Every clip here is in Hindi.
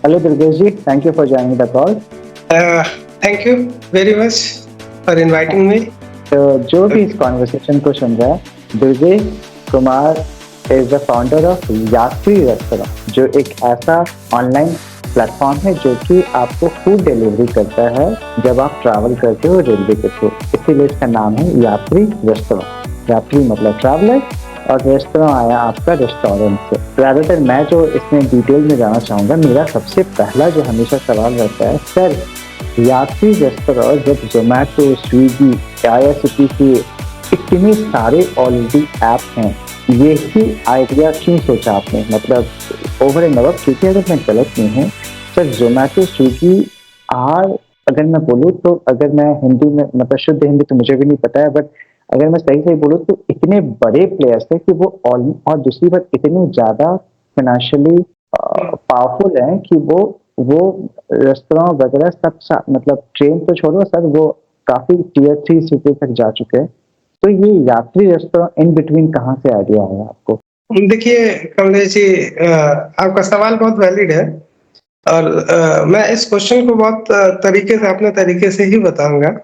Hello Durgesh thank you for joining the call. Thank you very much for inviting me. तो जो भी इस कॉन्वर्सेशन को सुन रहा है, Durgesh Kumar is the founder of यात्री रेस्टोरेंट, जो एक ऐसा ऑनलाइन प्लेटफॉर्म है जो कि आपको फूड डिलीवरी करता है जब आप ट्रैवल करते हो रेलवे के थ्रू। इसीलिए इसका नाम है यात्री रेस्टोरेंट। यात्री मतलब ट्रैवलर और रेस्टोरेंट आया आपका रेस्टोरेंट से। ज़्यादातर मैं जो इसमें डिटेल में जाना चाहूँगा, मेरा सबसे पहला जो हमेशा सवाल रहता है, सर यात्री रेस्टोरेंट जब जोमेटो, स्विगी, आईआरसीटीसी इतने सारे ऑलरेडी ऐप हैं, यही आइडिया क्यों सोचा आपने? मतलब ओवर एंड अबव, क्योंकि अगर मैं गलत नहीं हूँ सर, जोमेटो, स्विगी आर, अगर मैं बोलूँ तो, अगर मैं हिंदी में मतलब शुद्ध हिंदी तो मुझे भी नहीं पता है, बट अगर मैं सही सही बोलूँ तो इतने बड़े प्लेयर्स है कि वो और दूसरी बात इतनी ज़्यादा फाइनेंशियली पावरफुल है कि वो रेस्टोरेंट वगैरह सब मतलब ट्रेन तो छोड़ो सर, वो काफी टीयर 3 सिटी तक जा चुके हैं। तो ये यात्री रेस्टोरेंट इन बिटवीन कहाँ से आइडिया आया आपको? देखिए कमलेश जी, आपका सवाल बहुत वैलिड है और मैं इस क्वेश्चन को बहुत तरीके से, अपने तरीके से ही बताऊंगा।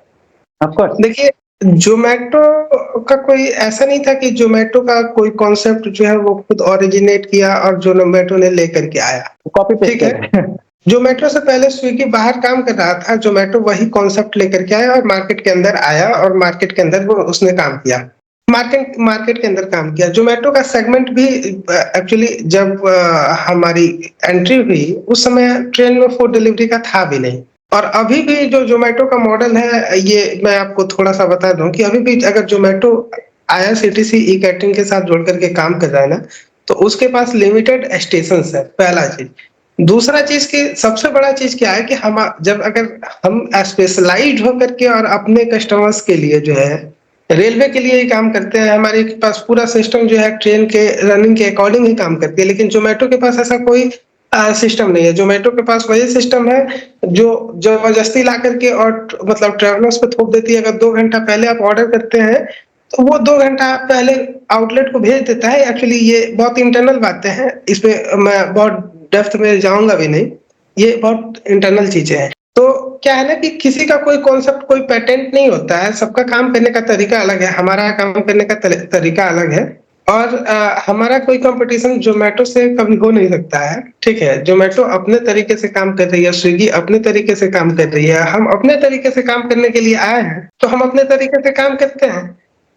Of course. देखिए, जोमेटो का कोई ऐसा नहीं था कि जोमेटो का कोई कॉन्सेप्ट जो है वो खुद ओरिजिनेट किया और जोमेटो ने लेकर के आया। कॉपी पेस्ट ठीक है, कर जोमेटो से पहले स्विगी बाहर काम कर रहा था। जोमेटो वही कॉन्सेप्ट लेकर के आया और मार्केट के अंदर आया और मार्केट के अंदर वो उसने काम किया। मार्केट मार्केट के अंदर काम किया। जोमेटो का सेगमेंट भी एक्चुअली जब हमारी एंट्री हुई उस समय ट्रेन में फूड डिलीवरी का था भी नहीं। और अभी भी जो जोमेटो का मॉडल है, ये मैं आपको थोड़ा सा बता दूं कि अभी भी अगर जोमेटो आईआरसीटीसी ई कैटरिंग के साथ जोड़ करके काम कर रहा है ना, तो उसके पास लिमिटेड स्टेशन है, पहला चीज। दूसरा चीज की सबसे बड़ा चीज क्या है कि हम जब अगर हम स्पेशलाइज्ड होकर के और अपने कस्टमर्स के लिए जो है रेलवे के लिए ही काम करते हैं, हमारे पास पूरा सिस्टम जो है ट्रेन के रनिंग के अकॉर्डिंग ही काम करती है। लेकिन जोमेटो के पास ऐसा कोई सिस्टम नहीं है। जोमेटो के पास वही सिस्टम है जो जबरदस्ती ला करके और मतलब ट्रेवलर्स पे थोप देती है। अगर 2 घंटा पहले आप ऑर्डर करते हैं तो वो 2 घंटा पहले आउटलेट को भेज देता है। एक्चुअली ये बहुत इंटरनल बातें हैं, इसमें मैं बहुत डेप्थ में जाऊंगा भी नहीं, ये बहुत इंटरनल चीजें हैं। तो क्या है ना कि किसी का कोई कॉन्सेप्ट, कोई पेटेंट नहीं होता है, सबका काम करने का तरीका अलग है, हमारा काम करने का तरीका अलग है। और हमारा कोई कंपटीशन जोमेटो से कभी हो नहीं सकता है। ठीक है, जोमेटो अपने तरीके से काम कर रही है, स्विगी अपने तरीके से काम कर रही है, हम अपने तरीके से काम करने के लिए आए हैं तो हम अपने तरीके से काम करते हैं।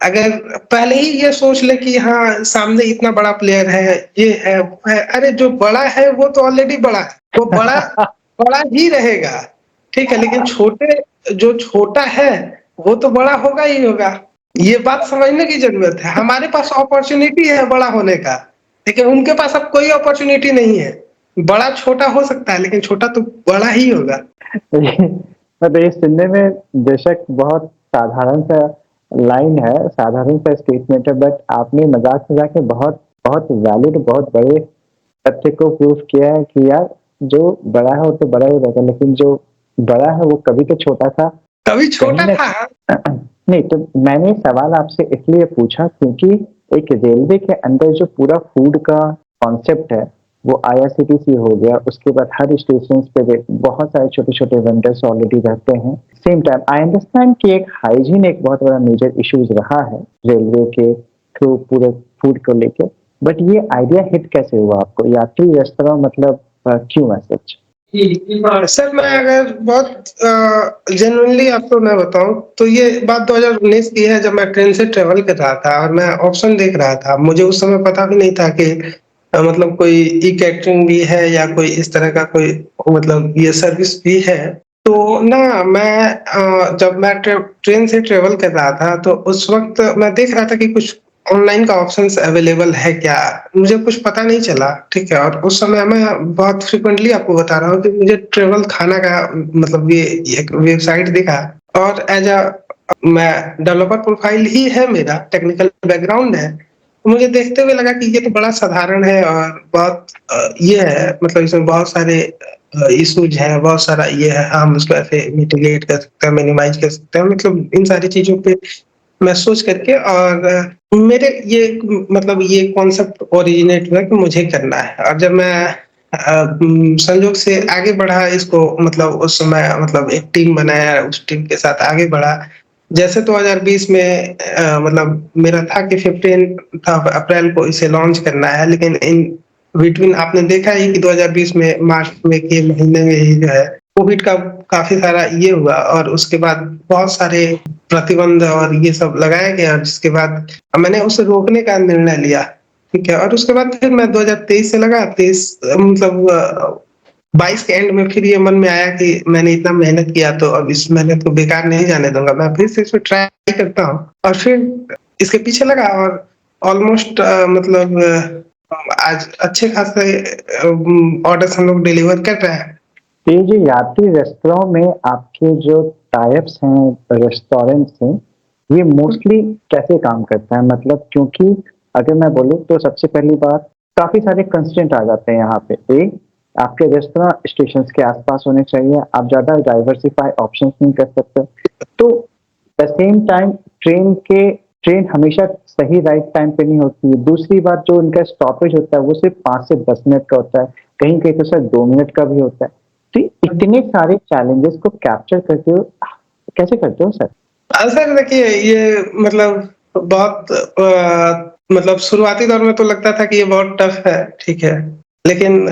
अगर पहले ही ये सोच ले कि हाँ सामने इतना बड़ा प्लेयर है, ये है वो है, अरे जो बड़ा है वो तो ऑलरेडी बड़ा है, वो बड़ा बड़ा ही रहेगा। ठीक है, लेकिन जो छोटा है वो तो बड़ा होगा ही होगा। ये बात समझने की जरूरत है। हमारे पास अपॉर्चुनिटी है बड़ा होने का, लेकिन उनके पास अब कोई अपॉर्चुनिटी नहीं है। बड़ा छोटा हो सकता है लेकिन छोटा तो बड़ा ही होगा। मतलब ये सुनने में बेशक बहुत साधारण सा लाइन है, साधारण सा स्टेटमेंट है, बट आपने मजाक मजाक में बहुत बहुत वैलिड, बहुत बड़े तथ्य को प्रूफ किया है कि यार जो बड़ा है वो तो बड़ा ही रहेगा, लेकिन जो बड़ा है वो कभी तो छोटा था। कभी कहीं छोटा ना था। नहीं, तो मैंने सवाल आपसे इसलिए पूछा क्योंकि एक रेलवे के अंदर जो पूरा फूड का कॉन्सेप्ट है वो आईआरसीटीसी हो गया, उसके बाद हर स्टेशन पे बहुत सारे छोटे छोटे वेंडर्स ऑलरेडी रहते हैं। सेम टाइम आई अंडरस्टैंड कि एक हाइजीन एक बहुत बड़ा मेजर इश्यूज रहा है रेलवे के थ्रू पूरे फूड को लेके, बट ये आइडिया हिट कैसे हुआ आपको यात्री रेस्तरां? मतलब क्यों है सच? सर मैं अगर बहुत जेन्युइनली आपको मैं बताऊं तो ये बात 2019 की है, जब मैं ट्रेन से ट्रेवल कर रहा था और मैं ऑप्शन देख रहा था। मुझे उस समय पता भी नहीं था कि मतलब कोई ई कैटरिंग भी है या कोई इस तरह का कोई मतलब ये सर्विस भी है। तो ना मैं जब मैं ट्रेन से ट्रेवल कर रहा था तो उस वक्त मैं देख रहा था कि कुछ ऑनलाइन का ऑप्शंस अवेलेबल है क्या, मुझे कुछ पता नहीं चला। ठीक है, और उस समय मैं बहुत फ्रिक्वेंटली आपको बता रहा हूँ कि मुझे ट्रेवल खाना का मतलब ये एक वेबसाइट दिखा और एज अ मैं डेवलपर प्रोफाइल ही है, मेरा टेक्निकल बैकग्राउंड है। मुझे देखते हुए लगा कि ये तो बड़ा साधारण है और बहुत ये है, मतलब इसमें बहुत सारे इश्यूज है, बहुत सारा ये है, हम उसको ऐसे मिटिगेट कर सकते हैं, मिनिमाइज कर सकते हैं, मतलब इन सारी चीजों पे मैं सोच करके और मेरे ये मतलब ये कॉन्सेप्ट ओरिजिनेट हुआ कि मुझे करना है। और जब मैं संजोग से आगे बढ़ा इसको, मतलब उस समय मतलब एक टीम बनाया, उस टीम के साथ आगे बढ़ा। जैसे 2020 में मतलब मेरा था कि 15 अप्रैल को इसे लॉन्च करना है, लेकिन इन बिटवीन आपने देखा ही कि 2020 में मार्च में के महीने में ही जो है कोविड का काफ़ी सारा ये हुआ, और उसके बाद बहुत सारे प्रतिबंध और ये सब लगाया गया, जिसके बाद मैंने उसे रोकने का निर्णय लिया। ठीक है, और उसके बाद फिर मैं 2023 से लगा 23 मतलब 22 के एंड में फिर ये मन में आया कि मैंने इतना मेहनत किया तो अब इस मेहनत को बेकार नहीं जाने दूंगा, मैं फिर से इसमें ट्राई करता हूँ, और फिर इसके पीछे लगा, और ऑलमोस्ट मतलब आज अच्छे खासे ऑर्डर्स हम लोग डिलीवर कर रहे हैं। तो ये जो यात्री रेस्तरां में आपके जो टाइप्स हैं रेस्टोरेंट्स हैं, ये मोस्टली कैसे काम करता है? मतलब क्योंकि अगर मैं बोलूँ तो सबसे पहली बात, काफ़ी सारे कंस्ट्रेंट आ जाते हैं यहाँ पे। एक, आपके रेस्तरां स्टेशन के आसपास होने चाहिए, आप ज़्यादा डाइवर्सिफाई ऑप्शंस नहीं कर सकते। तो द सेम टाइम ट्रेन हमेशा सही राइट टाइम पे नहीं होती है। दूसरी बात, जो उनका स्टॉपेज होता है वो सिर्फ 5 से 10 मिनट का होता है, कहीं-कहीं तो सर 2 मिनट का भी होता है। तो इतने सारे चैलेंजेस को कैप्चर करते हो, कैसे करते हो सर? सर देखिए, ये मतलब बहुत मतलब शुरुआती दौर में तो लगता था कि ये बहुत टफ है, ठीक है। लेकिन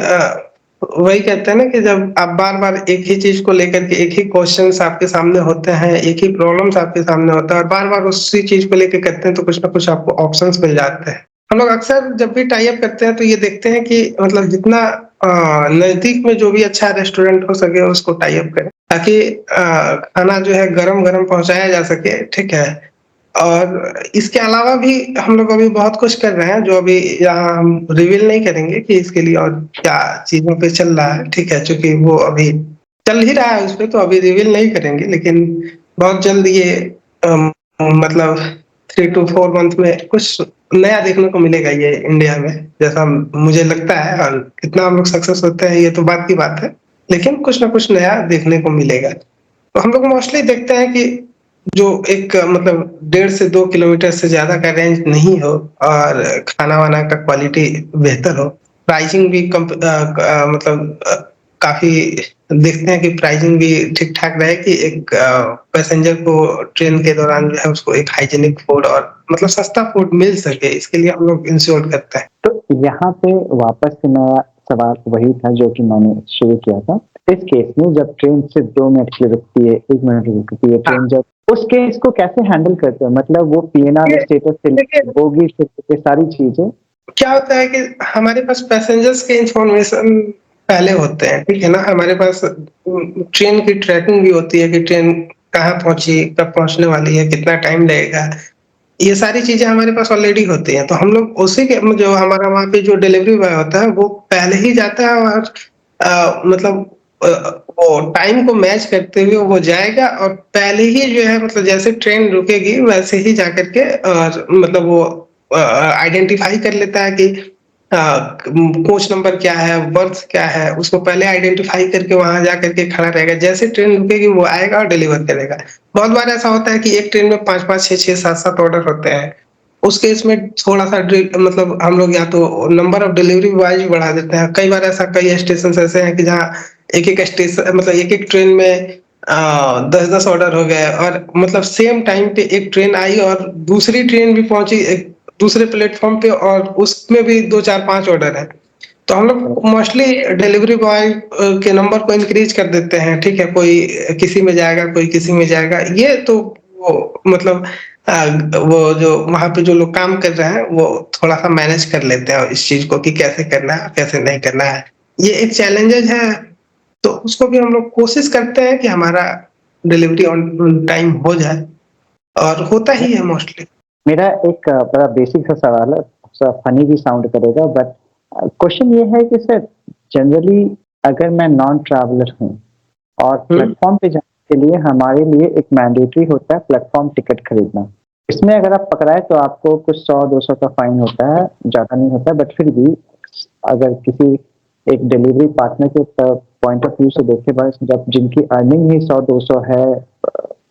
वही कहते हैं ना कि जब आप बार-बार एक ही चीज़ को लेकर के एक ही क्वेश्चन्स आपके सामने होते हैं, एक ही प्रॉब्लम्स आपके सामने होता है और बार-बार उसी चीज़ को लेके करते हैं, तो कुछ ना कुछ आपको ऑप्शंस मिल जाते हैं। हम लोग अक्सर जब भी टाई अप करते हैं तो ये देखते हैं कि मतलब जितना नज़दीक में जो भी अच्छा रेस्टोरेंट हो सके उसको टाई अप करें, ताकि खाना जो है गरम-गरम पहुँचाया जा सके, ठीक है। और इसके अलावा भी हम लोग अभी बहुत कुछ कर रहे हैं, जो अभी यहाँ हम रिवील नहीं करेंगे कि इसके लिए और क्या चीज़ों पे चल रहा है, ठीक है? चूँकि वो अभी चल ही रहा है उसपे, तो अभी रिवील नहीं करेंगे, लेकिन बहुत जल्द ये मतलब 3 टू 4 मंथ में कुछ नया देखने को मिलेगा ये इंडिया में, जैसा मुझे लगता है, और कितना हम लोग सक्सेस होते हैं ये तो बात की बात है, लेकिन कुछ ना कुछ नया देखने को मिलेगा। तो हम लोग मोस्टली देखते हैं कि जो एक मतलब 1.5 से 2 किलोमीटर से ज़्यादा का रेंज नहीं हो, और खाना-वाना का क्वालिटी बेहतर हो। प्राइसिंग भी मतलब काफ़ी देखते हैं कि प्राइसिंग भी ठीक-ठाक रहे, कि एक पैसेंजर को ट्रेन के दौरान जो है उसको एक हाइजीनिक फूड और मतलब सस्ता फूड मिल सके, इसके लिए हम लोग इंश्योर करते हैं। तो यहाँ पे वापस से मेरा सवाल वही था जो कि मैंने शुरू किया था। इस केस में जब ट्रेन सिर्फ 2 मिनट के लिए रुकती है, 1 मिनट के लिए रुकती है हाँ, ट्रेन, जब उस केस को कैसे हैंडल करते हो? मतलब वो पीएनआर ये स्टेटस से देखिए, लेके बोगी से लेके सारी चीज़ें। क्या होता है कि हमारे पास पैसेंजर्स के इंफॉर्मेशन पहले होते हैं, ठीक है ना? हमारे पास ट्रेन की ट्रैकिंग भी होती है कि ट्रेन कहाँ पहुँची, कब पहुँचने वाली है, कितना टाइम लगेगा। ये सारी चीज़ें हमारे पास ऑलरेडी होती हैं, तो हम लोग उसी के जो हमारा वहाँ पे जो डिलीवरी बॉय होता है, वो पहले ही जाता है, और मतलब वो टाइम को मैच करते हुए वो जाएगा, और पहले ही जो है मतलब जैसे ट्रेन रुकेगी वैसे ही जाकर के, और मतलब वो आइडेंटिफ़ाई कर लेता है कि कोच नंबर क्या है, बर्थ क्या है, उसको पहले आइडेंटिफ़ाई करके वहाँ जाकर के खड़ा रहेगा। जैसे ट्रेन रुकेगी वो आएगा और डिलीवर करेगा। बहुत बार ऐसा होता है कि एक ट्रेन में 5-5, 6-6, 7-7 ऑर्डर होते हैं। उस केस में थोड़ा-सा मतलब हम लोग या तो नंबर ऑफ डिलीवरी बॉयज़ भी बढ़ा देते हैं। कई बार ऐसा, कई स्टेशंस ऐसे हैं कि जहाँ एक-एक मतलब एक-एक ट्रेन में 10-10 ऑर्डर हो गए, और मतलब सेम टाइम पे एक ट्रेन आई और दूसरी ट्रेन भी पहुँची एक दूसरे प्लेटफ़ॉर्म पे, और उसमें भी 2, 4, 5 ऑर्डर हैं। तो हम लोग मोस्टली डिलीवरी बॉय के नंबर को इंक्रीज़ कर देते हैं, ठीक है? कोई किसी में जाएगा, कोई किसी में जाएगा। ये तो वो मतलब वो जो वहाँ पे जो लोग काम कर रहे हैं, वो थोड़ा-सा मैनेज कर लेते हैं इस चीज़ को कि कैसे करना है, कैसे नहीं करना है। ये एक चैलेंजेज़ है, तो उसको भी हम लोग कोशिश करते हैं कि हमारा डिलीवरी ऑन टाइम हो जाए, और होता ही है मोस्टली। मेरा एक बड़ा बेसिक सा सवाल है, सा फनी भी साउंड करेगा, बट क्वेश्चन ये है कि सर, जनरली अगर मैं नॉन ट्रैवलर हूँ और हुँ। प्लेटफ़ॉर्म पे जाने के लिए हमारे लिए एक मैंडेटरी होता है प्लेटफ़ॉर्म टिकट खरीदना। इसमें अगर आप पकड़ाए तो आपको कुछ 100-200 का फाइन होता है, ज़्यादा नहीं होता है, बट फिर भी अगर किसी एक डिलीवरी पार्टनर के पॉइंट ऑफ व्यू से देखें, बस जब जिनकी अर्निंग ही 100-200 है,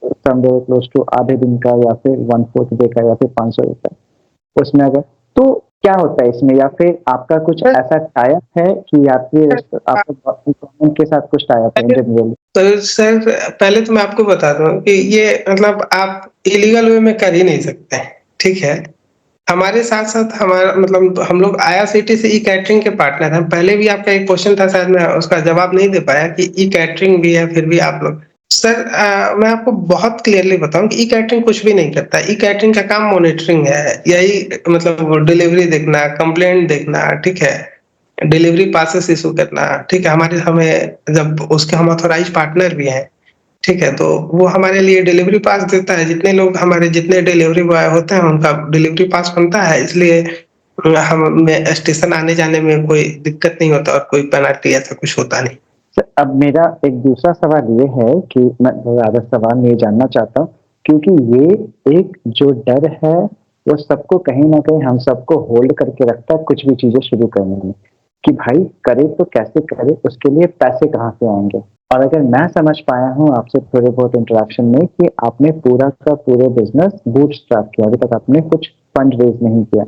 समवेयर क्लोज टू आधे दिन का या फिर 1/4 डे का या फिर ₹500, उसमें अगर तो क्या होता है इसमें, या फिर आपका कुछ सर ऐसा टाई अप है कि यात्री आपका गवर्नमेंट के साथ कुछ टाई अप है जनरली? तो सर पहले तो मैं आपको बता दूं कि ये मतलब आप इलीगल वे में कर ही नहीं सकते, ठीक है। हमारे साथ साथ हमारा मतलब हम लोग आईआरसीटी से ई कैटरिंग के पार्टनर हैं। पहले भी आपका एक क्वेश्चन था, शायद मैं उसका जवाब नहीं दे पाया कि ई कैटरिंग भी है, फिर भी आप लोग सर मैं आपको बहुत क्लियरली बताऊं कि ई कैटरिंग कुछ भी नहीं करता। ई कैटरिंग का काम मॉनिटरिंग है, यही मतलब डिलीवरी देखना, कंप्लेंट देखना, ठीक है, डिलीवरी पासेस इशू करना, ठीक है। हमारे हमें जब उसके हम ऑथोराइज पार्टनर भी हैं, ठीक है, तो वो हमारे लिए डिलीवरी पास देता है। जितने लोग हमारे जितने डिलीवरी बॉय होते हैं उनका डिलीवरी पास बनता है, इसलिए हमें स्टेशन आने जाने में कोई दिक्कत नहीं होता और कोई पेनल्टी ऐसा कुछ होता नहीं। सर, अब मेरा एक दूसरा सवाल ये है कि मैं ज़्यादा सवाल ये जानना चाहता हूँ, क्योंकि ये एक जो डर है वो सबको कहीं न कहीं हम सबको होल्ड करके रखता है कुछ भी चीज़ें शुरू करने में, कि भाई करे तो कैसे करे, उसके लिए पैसे कहाँ से आएँगे? और अगर मैं समझ पाया हूँ आपसे थोड़े बहुत इंटरेक्शन में कि आपने पूरा का पूरा बिज़नेस बूटस्ट्रैप किया, अभी तक आपने कुछ फंड रेज़ नहीं किया।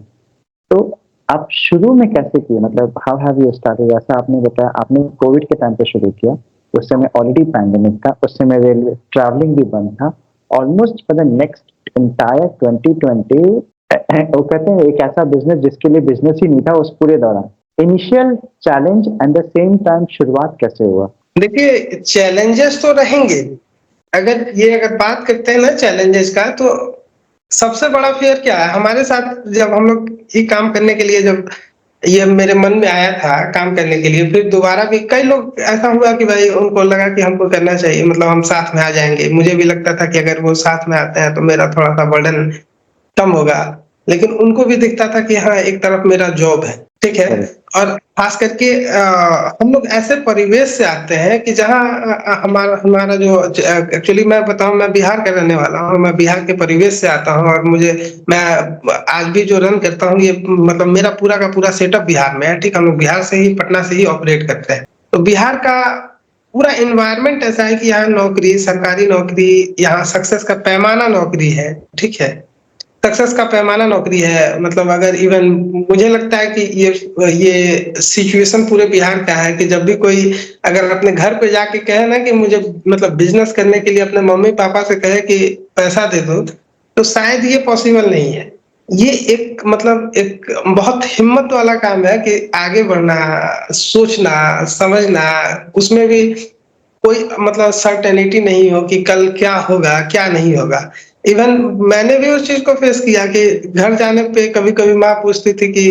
तो आप शुरू में कैसे किए, मतलब हाउ हैव यू स्टार्टेड? जैसा आपने बताया आपने कोविड के टाइम पे शुरू किया, उस समय ऑलरेडी पैंडेमिक था, उस समय रेलवे ट्रैवलिंग भी बंद था। Almost for the next entire 2020 वो कहते हैं एक ऐसा बिजनेस जिसके लिए बिजनेस ही नहीं था उस पूरे दौरान। Initial challenge and the same time शुरुआत कैसे हुआ? देखिए चैलेंजेस तो रहेंगे। अगर बात करते हैं ना चैलेंजेस का, तो सबसे बड़ा फियर क्या है हमारे साथ, जब हम लोग ये काम करने के लिए, जब ये मेरे मन में आया था काम करने के लिए, फिर दोबारा भी कई लोग ऐसा हुआ कि भाई उनको लगा कि हमको करना चाहिए, मतलब हम साथ में आ जाएंगे। मुझे भी लगता था कि अगर वो साथ में आते हैं तो मेरा थोड़ा सा बर्डन कम होगा, लेकिन उनको भी दिखता था कि हाँ एक तरफ मेरा जॉब है, ठीक है। और खास करके हम लोग ऐसे परिवेश से आते हैं कि जहाँ हमारा हमारा जो एक्चुअली मैं बताऊं, मैं बिहार का रहने वाला हूँ। मैं बिहार के परिवेश से आता हूँ और मैं आज भी जो रन करता हूँ, ये मतलब मेरा पूरा का पूरा सेटअप बिहार में है, ठीक है। हम लोग बिहार से ही, पटना से ही ऑपरेट करते हैं। तो बिहार का पूरा एनवायरनमेंट ऐसा है कि यहाँ नौकरी, सरकारी नौकरी, यहाँ सक्सेस का पैमाना नौकरी है, ठीक है। सक्सेस का पैमाना नौकरी है। मतलब अगर इवन मुझे लगता है कि ये सिचुएशन पूरे बिहार का है कि जब भी कोई अगर अपने घर पे जाके कहे ना कि मुझे मतलब बिजनेस करने के लिए अपने मम्मी पापा से कहे कि पैसा दे दो, तो शायद ये पॉसिबल नहीं है। ये एक मतलब एक बहुत हिम्मत वाला काम है कि आगे बढ़ना, सोचना, समझना, उसमें भी कोई मतलब सर्टेनिटी नहीं हो कि कल क्या होगा क्या नहीं होगा। इवन मैंने भी उस चीज को फेस किया कि घर जाने पे कभी कभी माँ पूछती थी कि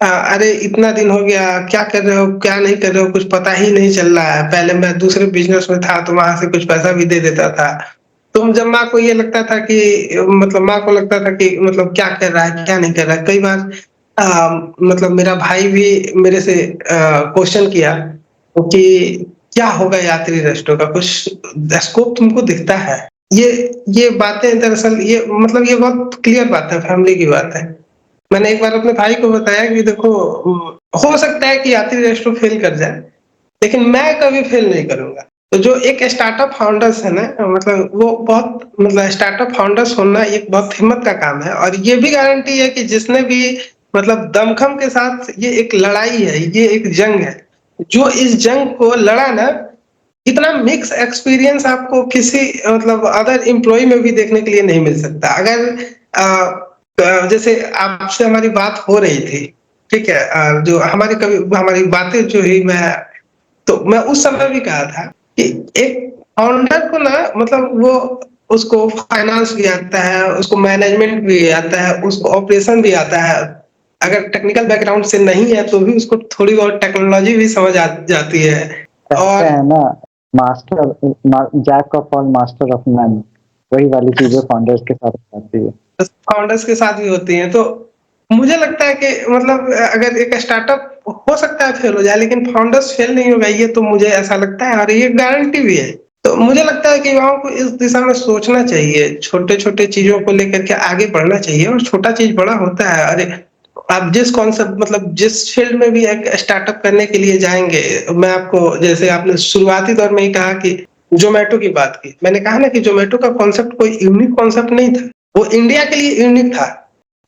अरे इतना दिन हो गया, क्या कर रहे हो क्या नहीं कर रहे हो, कुछ पता ही नहीं चल रहा है। पहले मैं दूसरे बिजनेस में था तो वहां से कुछ पैसा भी दे देता था। तो जब माँ को ये लगता था कि मतलब माँ को लगता था कि मतलब क्या कर रहा है क्या नहीं कर रहा है। कई बार मतलब मेरा भाई भी मेरे से क्वेश्चन किया कि क्या होगा यात्री रेस्टोरेंट का, कुछ स्कोप तुमको दिखता है? ये ये बातें दरअसल ये मतलब ये बहुत क्लियर बात है, फैमिली की बात है। मैंने एक बार अपने भाई को बताया कि देखो हो सकता है कि यात्री रेस्टोरेंट फेल कर जाए, लेकिन मैं कभी फेल नहीं करूंगा। तो जो एक स्टार्टअप फाउंडर्स है ना, मतलब वो बहुत मतलब स्टार्टअप फाउंडर्स होना एक बहुत हिम्मत का काम है। और ये भी गारंटी है कि जिसने भी मतलब दमखम के साथ, ये एक लड़ाई है, ये एक जंग है। जो इस जंग को लड़ा ना, इतना मिक्स एक्सपीरियंस आपको किसी मतलब अदर एम्प्लॉय में भी देखने के लिए नहीं मिल सकता। अगर जैसे आपसे हमारी बात हो रही थी, ठीक है, जो हमारी बातें जो ही मैं उस समय भी कहा था कि एक फाउंडर को ना मतलब वो उसको फाइनेंस भी आता है, उसको मैनेजमेंट भी आता है, उसको ऑपरेशन भी आता है। अगर टेक्निकल बैकग्राउंड से नहीं है तो भी उसको थोड़ी बहुत टेक्नोलॉजी भी समझ आ जाती है। कहते और हैं ना, master jack of all master of none, वही वाली चीजें फाउंडर्स के साथ आती है। फाउंडर्स के साथ भी होती हैं। तो मुझे लगता है कि मतलब अगर एक स्टार्टअप हो सकता है फेल हो जाए, लेकिन फाउंडर्स फेल नहीं होगा, ये तो मुझे ऐसा लगता है और ये गारंटी भी है। तो मुझे लगता है कि युवाओं को इस दिशा में सोचना चाहिए, छोटे छोटे चीजों को लेकर के आगे बढ़ना चाहिए। और छोटा चीज बड़ा होता है। अरे आप जिस कॉन्सेप्ट मतलब जिस फील्ड में भी एक स्टार्टअप करने के लिए जाएंगे, मैं आपको जैसे आपने शुरुआती दौर में ही कहा कि जोमेटो की बात की, मैंने कहा ना कि जोमेटो का कॉन्सेप्ट कोई यूनिक कॉन्सेप्ट नहीं था, वो इंडिया के लिए यूनिक था।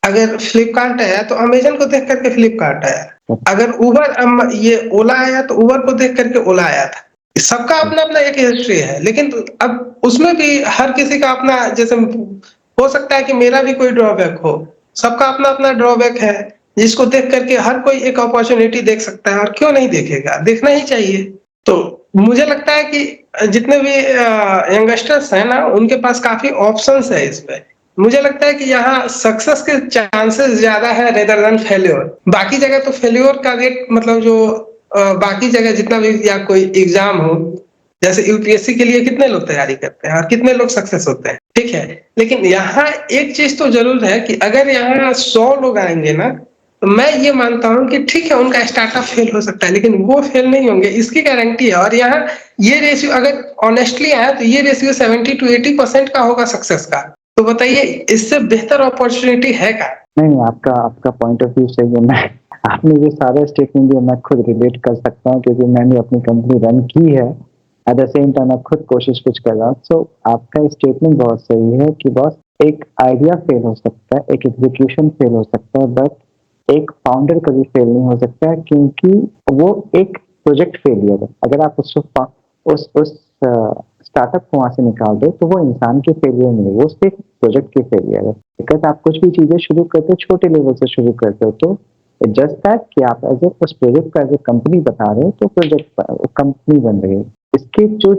अगर फ्लिपकार्ट आया तो अमेजन को देख करके फ्लिपकार्ट आया, अगर उबर ये ओला आया तो उबर को देख करके ओला आया था। सबका अपना अपना एक हिस्ट्री है, लेकिन अब उसमें भी हर किसी का अपना, जैसे हो सकता है कि मेरा भी कोई ड्रॉबैक हो, सबका अपना अपना ड्रॉबैक है, जिसको देख करके हर कोई एक अपॉर्चुनिटी देख सकता है, और क्यों नहीं देखेगा, देखना ही चाहिए। तो मुझे लगता है कि जितने भी यंगस्टर्स हैं ना, उनके पास काफी ऑप्शंस है इसमें। मुझे लगता है कि यहाँ सक्सेस के चांसेस ज्यादा है रेदर देन फेल्योर। बाकी जगह तो फेल्योर का रेट, मतलब जो बाकी जगह जितना भी या कोई एग्जाम हो, जैसे यूपीएससी के लिए कितने लोग तैयारी करते हैं और कितने लोग सक्सेस होते हैं, ठीक है। लेकिन यहाँ एक चीज तो जरूर है कि अगर यहाँ 100 लोग आएंगे ना, तो मैं ये मानता हूँ कि ठीक है उनका स्टार्टअप फेल हो सकता है, लेकिन वो फेल नहीं होंगे, इसकी गारंटी है। और यहाँ ये रेशियो अगर ऑनेस्टली आया तो ये रेशियो 70 to 80% का होगा सक्सेस का। तो बताइए, इससे बेहतर अपॉर्चुनिटी है क्या? नहीं, आपका आपका पॉइंट ऑफ व्यू सही है। मैं आपने ये सारे स्टेटमेंट दिए, मैं खुद रिलेट कर सकता हूँ क्योंकि मैंने अपनी कंपनी रन की है। एट द सेम टाइम मैं खुद कोशिश कुछ कर रहा हूँ। सो आपका स्टेटमेंट बहुत सही है कि बॉस एक आइडिया फेल हो सकता है, एक एग्जीक्यूशन फेल हो सकता है, बट एक फाउंडर कभी फेल नहीं हो सकता है क्योंकि वो एक प्रोजेक्ट फेलियर है। अगर आप उसको उस स्टार्टअप को वहां से निकाल दो तो वो इंसान के फेलियर नहीं है, वो सिर्फ प्रोजेक्ट के फेलियर है। बिकॉज आप कुछ भी चीजें शुरू करते हो छोटे लेवल से शुरू करते हो, तो जस्ट दैट कि आप एज ए उस प्रोजेक्ट को एज ए कंपनी बता रहे हो तो प्रोजेक्ट कंपनी बन रही है। इसके जो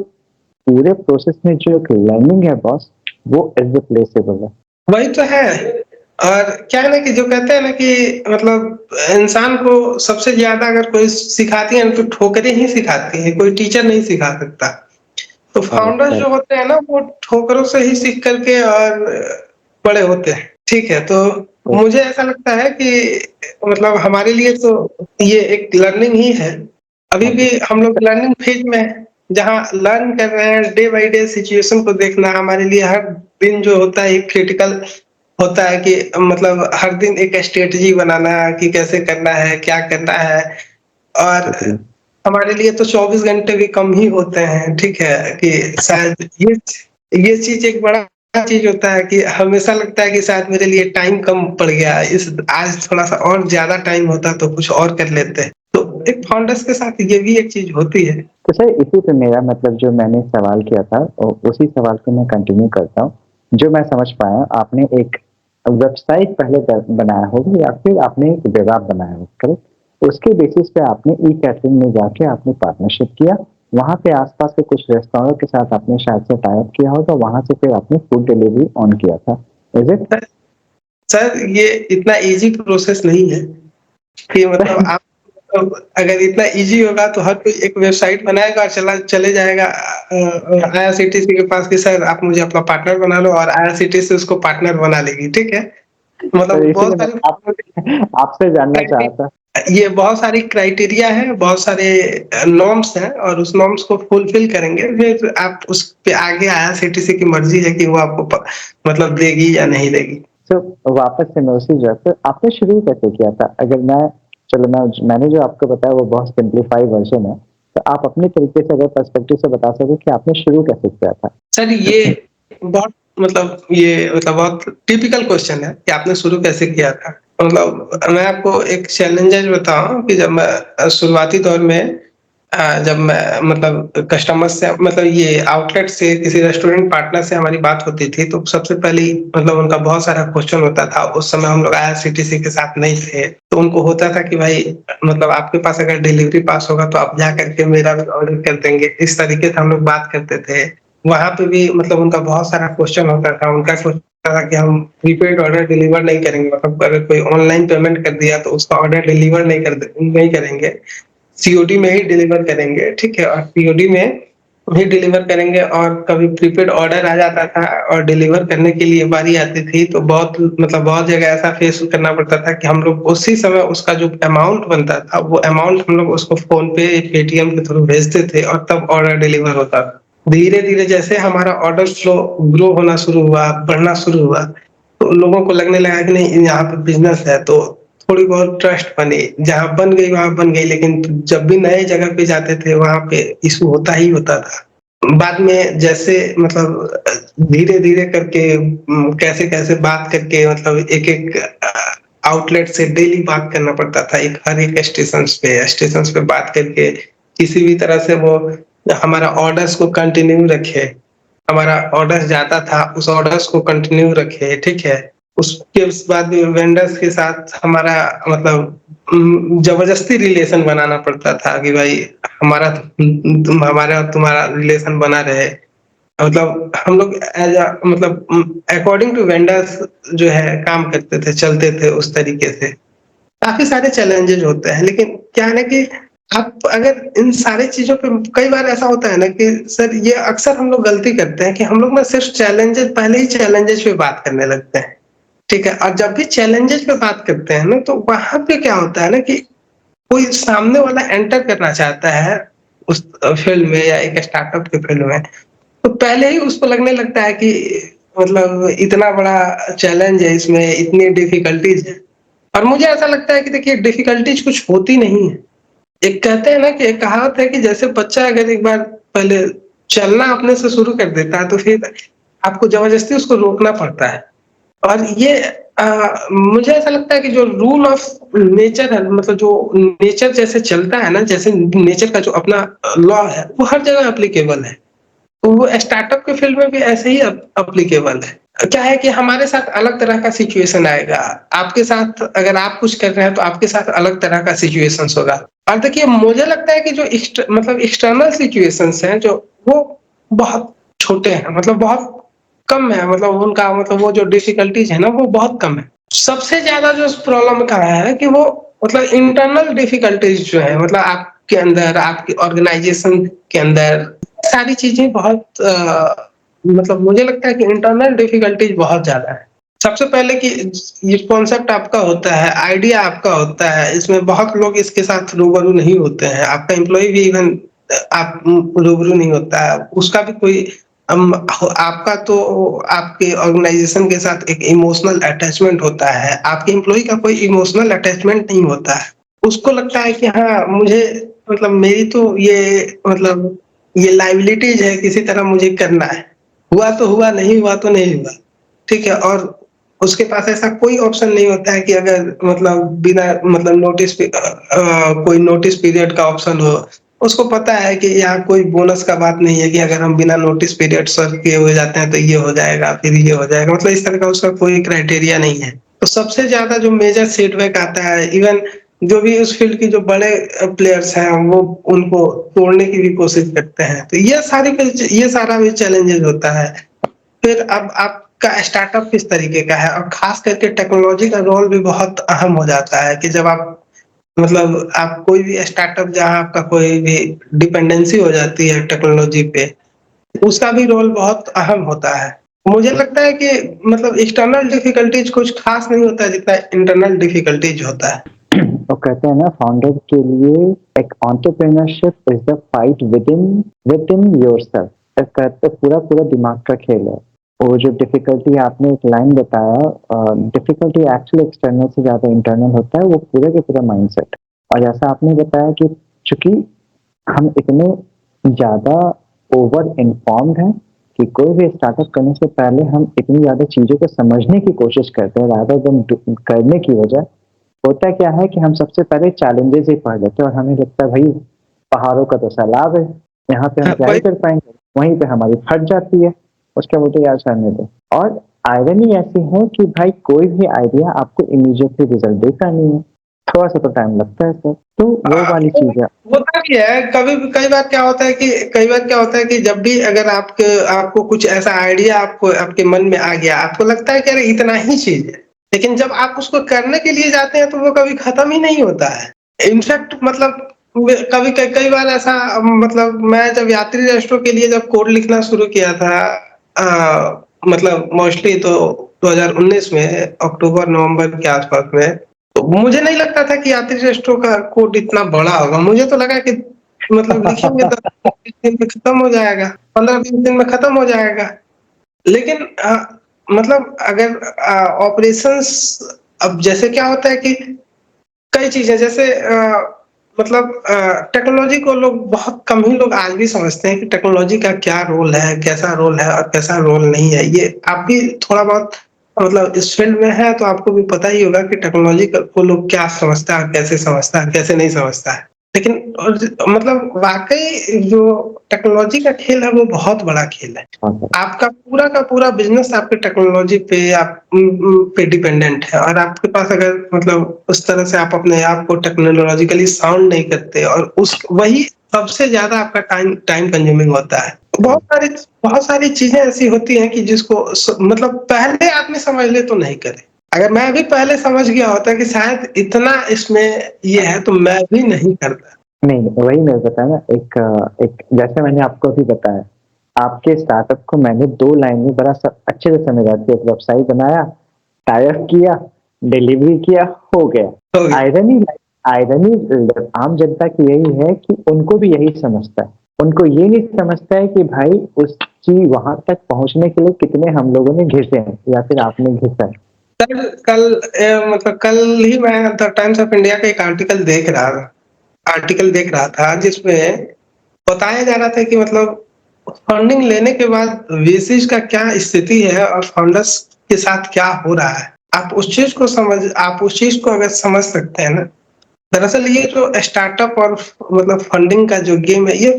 पूरे प्रोसेस में जो एक लर्निंग है बॉस, वो इररिप्लेसेबल है। वही तो है। और क्या है ना कि जो कहते हैं ना कि मतलब इंसान को सबसे ज्यादा अगर कोई सिखाती है तो ठोकरें ही सिखाती है, कोई टीचर नहीं सिखा सकता। तो फाउंडर्स जो होते हैं ना, वो ठोकरों से ही सीख करके और बड़े होते हैं, ठीक है। तो मुझे ऐसा लगता है कि मतलब हमारे लिए तो ये एक लर्निंग ही है। अभी भी हम लोग लर्निंग फेज में हैं, जहाँ लर्न कर रहे हैं, डे बाय डे सिचुएशन को देखना हमारे लिए हर दिन जो होता है एक क्रिटिकल होता है कि मतलब हर दिन एक स्ट्रेटजी बनाना कि कैसे करना है, क्या करना है। और हमारे लिए तो 24 घंटे भी कम ही होते हैं, ठीक है, कि शायद ये चीज एक बड़ा चीज होता है कि हमेशा लगता है कि शायद मेरे लिए टाइम कम पड़ गया, इस आज थोड़ा सा और ज्यादा टाइम होता तो कुछ और कर लेते। तो एक फाउंडर्स के साथ ये भी एक चीज होती है। तो सर इसी पे मेरा मतलब जो मैंने सवाल किया था उसी सवाल को मैं कंटिन्यू करता हूँ। जो मैं समझ पाया, आपने एक वेबसाइट पहले बनाया होगा या फिर आपने एक वेब ऐप बनाया होगा, करेक्ट। उसके बेसिस पे आपने ई कैटरिंग में जाके आपने पार्टनरशिप किया, वहाँ पे आसपास के कुछ रेस्टोरेंट के साथ आपने शायद से टाई अप किया होगा, वहाँ से फिर आपने फूड डिलीवरी ऑन किया था, इज इट? सर ये इतना इजी प्रोसेस नहीं है कि मतलब आप अगर इतना इजी होगा तो हर कोई एक वेबसाइट बनाएगा और चले जाएगा आईआरसीटीसी के पास कि सर आप मुझे अपना पार्टनर बना लो, और आईआरसीटीसी उसको पार्टनर बना लेगी, ठीक है। मतलब बहुत सारी आपसे जानना चाहा था। ये बहुत सारी क्राइटेरिया है, बहुत सारे नॉर्म्स हैं, और उस नॉर्म्स को फुलफिल करेंगे फिर आप उस पे आगे आईआरसीटीसी की मर्जी है कि वो आपको मतलब देगी या नहीं देगी। तो वापस से मैं उसी जगह पे, आपने शुरू कैसे किया था? अगर मैंने जो आपको बताया वो बहुत सिंप्लीफाई वर्जन है, तो आप अपने तरीके से अगर पर्सपेक्टिव से बता सके कि आपने शुरू कैसे किया था? सर ये बहुत बहुत टिपिकल क्वेश्चन है कि आपने शुरू कैसे किया था। मतलब मैं आपको एक चैलेंजेस बताऊं कि जब मैं शुरुआती दौर में जब मैं मतलब कस्टमर से मतलब ये आउटलेट से किसी रेस्टोरेंट पार्टनर से हमारी बात होती थी, तो सबसे पहले मतलब उनका बहुत सारा क्वेश्चन होता था। उस समय हम लोग आईआरसीटीसी के साथ नहीं थे, तो उनको होता था कि भाई मतलब आपके पास अगर डिलीवरी पास होगा तो आप जा करके मेरा भी ऑर्डर कर देंगे, इस तरीके से हम लोग बात करते थे। वहां पे भी मतलब उनका बहुत सारा क्वेश्चन होता था। उनका क्वेश्चन था कि हम प्रीपेड ऑर्डर डिलीवर नहीं करेंगे, मतलब अगर कोई ऑनलाइन पेमेंट कर दिया तो उसका ऑर्डर डिलीवर नहीं करेंगे, सीओडी में ही डिलीवर करेंगे, ठीक है। और सीओडी में ही डिलीवर करेंगे, और कभी प्रीपेड ऑर्डर आ जाता था और डिलीवर करने के लिए बारी आती थी तो बहुत जगह ऐसा फेस करना पड़ता था कि हम लोग उसी समय उसका जो अमाउंट बनता था वो अमाउंट हम लोग उसको फोन पे पेटीएम के थ्रू भेजते थे, और तब ऑर्डर डिलीवर होता था। धीरे धीरे जैसे हमारा ऑर्डर फ्लो ग्रो होना शुरू हुआ, बढ़ना शुरू हुआ, तो लोगों को लगने लगा कि नहीं यहाँ पे बिजनेस है, तो थोड़ी बहुत ट्रस्ट बनी। जहाँ बन गई वहां बन गई, लेकिन जब भी नए जगह पे जाते थे वहां पे इशू होता ही होता था। बाद में जैसे मतलब धीरे-धीरे करके कैसे-कैसे बात करके मतलब एक-एक आउटलेट से डेली बात करना पड़ता था, एक हर एक स्टेशंस पे बात करके किसी भी तरह से वो हमारा ऑर्डर्स को कंटिन्यू रखे। हमारा ऑर्डर्स जाता था, उस ऑर्डर्स को कंटिन्यू रखे, ठीक है? उसके उस बाद वेंडर्स के साथ हमारा मतलब ज़बरदस्ती रिलेशन बनाना पड़ता था कि भाई हमारा हमारा और तुम्हारा रिलेशन बना रहे। मतलब हम लोग एज़ अ मतलब अकॉर्डिंग टू वेंडर्स जो है काम करते थे, चलते थे उस तरीके से। काफ़ी सारे चैलेंजेज़ होते हैं, लेकिन क्या है ना कि आप अगर इन सारी चीज़ों पे कई बार ऐसा होता है ना कि सर ये अक्सर हम लोग गलती करते हैं कि हम लोग ना सिर्फ़ चैलेंजेज़ पहले ही चैलेंजेज़ पे बात करने लगते हैं, ठीक है? और जब भी चैलेंजेज़ पे बात करते हैं ना, तो वहाँ पे क्या होता है ना कि कोई सामने वाला एंटर करना चाहता है उस फ़ील्ड में या एक स्टार्टअप के फ़ील्ड में, तो पहले ही उसको लगने लगता है कि मतलब इतना बड़ा चैलेंज है इसमें, इतनी डिफ़िकल्टीज़ है। और मुझे ऐसा लगता है कि देखिए डिफ़िकल्टीज़ कुछ होती नहीं है। एक कहते हैं ना कि एक कहावत है कि जैसे बच्चा अगर एक बार पहले चलना अपने से शुरू कर देता है, तो फिर आपको ज़बरदस्ती उसको रोकना पड़ता है। और ये मुझे ऐसा लगता है कि जो रूल ऑफ नेचर है मतलब जो नेचर जैसे चलता है ना, जैसे नेचर का जो अपना लॉ है, वो हर जगह एप्लीकेबल है। तो वो स्टार्टअप के फील्ड में भी ऐसे ही एप्लीकेबल है। क्या है कि हमारे साथ अलग तरह का सिचुएशन आएगा, आपके साथ अगर आप कुछ कर रहे हैं तो आपके साथ अलग तरह का सिचुएशंस होगा। और देखिए मुझे लगता है कि जो मतलब एक्सटर्नल सिचुएशंस हैं जो वो बहुत छोटे हैं, मतलब बहुत कम है, मतलब उनका मतलब वो जो डिफिकल्टीज़ है ना वो बहुत कम है। सबसे ज़्यादा जो प्रॉब्लम कहाँ है कि वो मतलब इंटरनल डिफिकल्टीज़ जो है मतलब आपके अंदर, आपके ऑर्गेनाइज़ेशन के अंदर सारी चीज़ें बहुत मतलब मुझे लगता है कि इंटरनल डिफिकल्टीज़ बहुत ज़्यादा है। सबसे पहले कि ये कॉन्सेप्ट आपका होता है, आइडिया आपका होता है, इसमें बहुत लोग इसके साथ रूबरू नहीं होते हैं। आपका एम्प्लॉयी भी इवन आप रूबरू नहीं होता है, उसका भी कोई आपका तो आपके ऑर्गेनाइज़ेशन के साथ एक इमोशनल अटैचमेंट होता है, आपके एम्प्लॉयी का कोई इमोशनल अटैचमेंट नहीं होता है। उसको लगता है कि हाँ, मुझे मतलब मेरी तो ये मतलब ये लायबिलिटीज़ है, किसी तरह मुझे करना है। हुआ तो हुआ, नहीं हुआ तो नहीं हुआ, ठीक है? और उसके पास ऐसा कोई ऑप्शन नहीं होता है कि अगर मतलब बिना मतलब कोई नोटिस पीरियड का ऑप्शन हो। उसको पता है कि यहाँ कोई बोनस का बात नहीं है कि अगर हम बिना नोटिस पीरियड सर्व किए हुए जाते हैं तो ये हो जाएगा, फिर ये हो जाएगा। मतलब इस तरह का उसका कोई क्राइटेरिया नहीं है। तो सबसे ज़्यादा जो मेजर सेटबैक आता है, इवन जो भी उस फील्ड के जो बड़े प्लेयर्स हैं, वो उनको तोड़ने की भी कोशिश करते हैं। तो ये सारा भी चैलेंजेज़ होता है। फिर अब आपका स्टार्टअप किस तरीके का है और खास करके टेक्नोलॉजी का रोल भी बहुत अहम हो जाता है कि जब आप मतलब आप कोई भी स्टार्टअप जहाँ आपका कोई भी डिपेंडेंसी हो जाती है टेक्नोलॉजी पे, उसका भी रोल बहुत अहम होता है। मुझे लगता है कि मतलब एक्सटर्नल डिफिकल्टीज कुछ खास नहीं होता है जितना इंटरनल डिफिकल्टीज होता है। वो कहते हैं ना, फाउंडर के लिए एक entrepreneurship is the fight within yourself. कहते पूरा पूरा दिमाग का खेल है। वो जो डिफिकल्टी आपने एक लाइन बताया, डिफिकल्टी एक्चुअली एक्सटर्नल से ज्यादा इंटरनल होता है, वो पूरा के पूरा माइंडसेट। और जैसा आपने बताया कि चूंकि हम इतने ज्यादा ओवर इन्फॉर्म्ड हैं कि कोई भी स्टार्टअप करने से पहले हम इतनी ज्यादा चीजों को समझने की कोशिश करते हैं रादर देन करने की वजह। होता क्या है कि हम सबसे पहले चैलेंजेस ही पढ़ लेते हैं और हमें लगता है भाई पहाड़ों का तो सैलाब है, यहाँ पे हम हाँ, क्या ही वही कर पाएंगे। वहीं पे हमारी फट जाती है, उसके बोलते यार करने दो। और आयरनी ऐसी है कि भाई कोई भी आइडिया आपको इमीडिएटली रिजल्ट देता नहीं है, थोड़ा सा तो टाइम लगता है सर। तो वो वाली चीज है। होता भी है कभी कई बार क्या होता है कि जब भी अगर आपको कुछ ऐसा आइडिया आपको आपके मन में आ गया, आपको लगता है कि अरे इतना ही चीज है, लेकिन जब आप उसको करने के लिए जाते हैं तो वो कभी खत्म ही नहीं होता है। इनफैक्ट मतलब कई बार ऐसा मतलब मैं जब यात्री रेस्टों के लिए जब कोड लिखना शुरू किया था मतलब मोस्टली तो 2019 में अक्टूबर नवंबर के आसपास में, तो मुझे नहीं लगता था कि यात्री रेस्टों का कोड इतना बड़ा होगा। मुझे तो लगा कि मतलब लिखेंगे 10-20 दिन में खत्म हो जाएगा, 15-20 दिन में खत्म हो जाएगा। लेकिन मतलब अगर ऑपरेशंस अब जैसे क्या होता है कि कई चीजें जैसे मतलब टेक्नोलॉजी को लोग बहुत कम ही लोग आज भी समझते हैं कि टेक्नोलॉजी का क्या रोल है, कैसा रोल है और कैसा रोल नहीं है। ये आप भी थोड़ा बहुत मतलब इस फील्ड में है तो आपको भी पता ही होगा कि टेक्नोलॉजी को लोग क्या समझता है, कैसे समझता है, कैसे नहीं समझता है। लेकिन मतलब वाकई जो टेक्नोलॉजी का खेल है वो बहुत बड़ा खेल है। हाँ सर। आपका पूरा का पूरा बिजनेस आपके टेक्नोलॉजी पे पे डिपेंडेंट है और आपके पास अगर मतलब उस तरह से आप अपने आप को टेक्नोलॉजिकली साउंड नहीं करते और उस वही सबसे ज्यादा आपका टाइम टाइम कंज्यूमिंग होता है। बहुत सारी चीजें ऐसी होती हैं कि जिसको मतलब पहले आदमी समझ ले तो नहीं करे। अगर मैं भी पहले समझ गया होता कि शायद इतना इसमें ये है तो मैं भी नहीं करता। नहीं, वही मैं बताया ना, एक जैसे मैंने आपको अभी बताया, आपके स्टार्टअप को मैंने 2 लाइन में बड़ा अच्छे से समझा दिया। एक वेबसाइट बनाया, टाई अप किया, डिलीवरी किया, हो गया। तो आयरनी आयरनी आम जनता की यही है कि उनको भी यही समझता है। उनको ये नहीं समझता है कि भाई उसकी वहां तक पहुंचने के लिए कितने हम लोगों ने घिसे हैं या फिर आपने घिसा है। कल कल मतलब कल ही मैं द टाइम्स ऑफ इंडिया का एक आर्टिकल देख रहा था जिसमें बताया जा रहा था कि मतलब फंडिंग लेने के बाद वीसीज का क्या स्थिति है और फाउंडर्स के साथ क्या हो रहा है। आप उस चीज को अगर समझ सकते हैं ना, दरअसल ये जो स्टार्टअप और मतलब फंडिंग का जो गेम है ये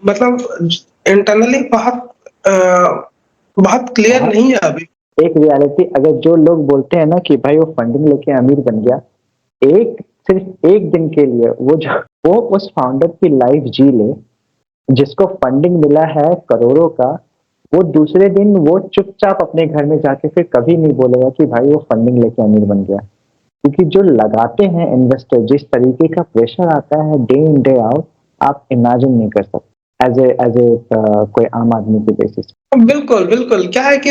मतलब इंटरनली बहुत क्लियर बहुत नहीं है अभी। एक रियलिटी, अगर जो लोग बोलते हैं ना कि भाई वो फंडिंग लेके अमीर बन गया, एक सिर्फ एक दिन के लिए वो उस फाउंडर की लाइफ जी ले जिसको फंडिंग मिला है करोड़ों का, वो दूसरे दिन वो चुपचाप अपने घर में जाके फिर कभी नहीं बोलेगा कि भाई वो फंडिंग लेके अमीर बन गया। क्योंकि जो लगाते हैं इन्वेस्टर, जिस तरीके का प्रेशर आता है डे इन डे आउट, आप इमेजिन नहीं कर सकते एज ए कोई आम आदमी के बेसिस। बिल्कुल, बिल्कुल। क्या है कि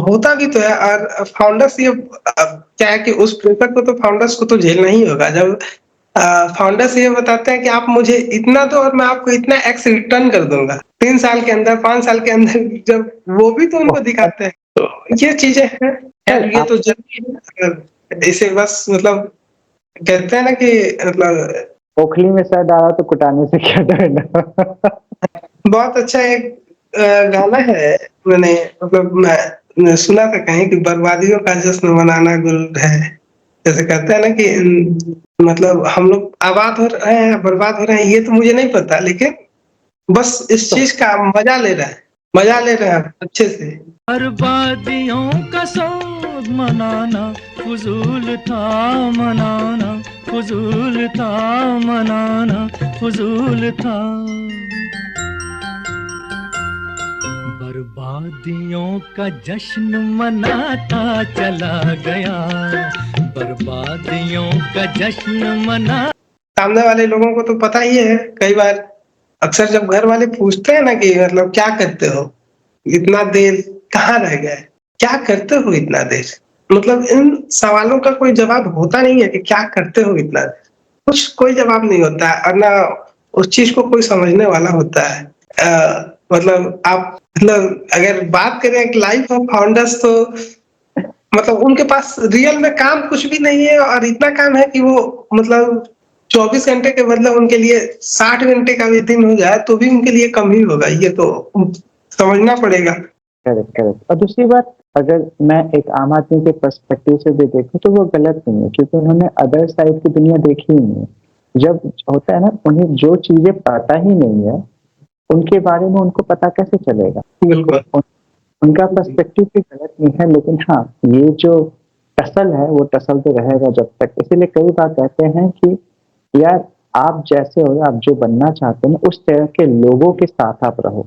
होता भी तो है और फाउंडर्स ये क्या है कि उस प्रेशर को तो फाउंडर्स को तो झेलना ही होगा। जब फाउंडर्स ये बताते हैं कि आप मुझे इतना दो और मैं आपको इतना एक्स रिटर्न कर दूँगा। 3 साल के अंदर, 5 साल के अंदर जब वो भी तो उनको दिखाते हैं। तो ये चीज़ें हैं। खैर सर ये आप तो ज़रूरी है। इसे बस मतलब कहते हैं ना कि मतलब ओखली में सर डाला तो कुटाने से क्या डरना। बहुत अच्छा एक गाना है। मैंने मतलब मैं सुना था कहीं कि बर्बादियों का जश्न मनाना गुल है। जैसे कहते हैं ना कि मतलब हम लोग आबाद हो रहे हैं, बर्बाद हो रहे हैं, ये तो मुझे नहीं पता, लेकिन बस इस तो चीज का मजा ले रहे हैं अच्छे से। बर्बादियों का शोध मनाना फजूल था, मनाना फजूल था, मनाना फजूल था। बर्बादियों का जश्न मनाता चला गया, बर्बादियों का जश्न मना। सामने वाले लोगों को तो पता ही है। कई बार अक्सर जब घर वाले पूछते हैं ना कि मतलब क्या करते हो, इतना देर कहाँ रह गए, क्या करते हो इतना देर, मतलब इन सवालों का कोई जवाब होता नहीं है कि क्या करते हो इतना देर। कुछ कोई जवाब नहीं होता है और ना उस चीज को कोई समझने वाला होता है। मतलब आप मतलब अगर बात करें एक लाइफ ऑफ फाउंडर्स तो मतलब उनके पास रियल में काम कुछ भी नहीं है और इतना काम है कि वो मतलब 24 घंटे के बदले उनके लिए 60 घंटे का भी दिन हो जाए तो भी उनके लिए कम ही होगा। ये तो समझना पड़ेगा। Correct correct. और दूसरी बात, अगर मैं एक आम आदमी के पर्सपेक्टिव से भी देखूं तो वो गलत नहीं है, क्योंकि उन्होंने अदर साइड की दुनिया देखी ही नहीं है। जब होता है ना, उन्हें जो चीजें पता ही नहीं है उनके बारे में उनको पता कैसे चलेगा। बिल्कुल। उनका पर्सपेक्टिव भी गलत नहीं है, लेकिन हाँ, ये जो टसल है वो टसल तो रहेगा जब तक। इसीलिए कई बार कहते हैं कि यार, आप जैसे हो, आप जो बनना चाहते हैं उस तरह के लोगों के साथ आप रहो,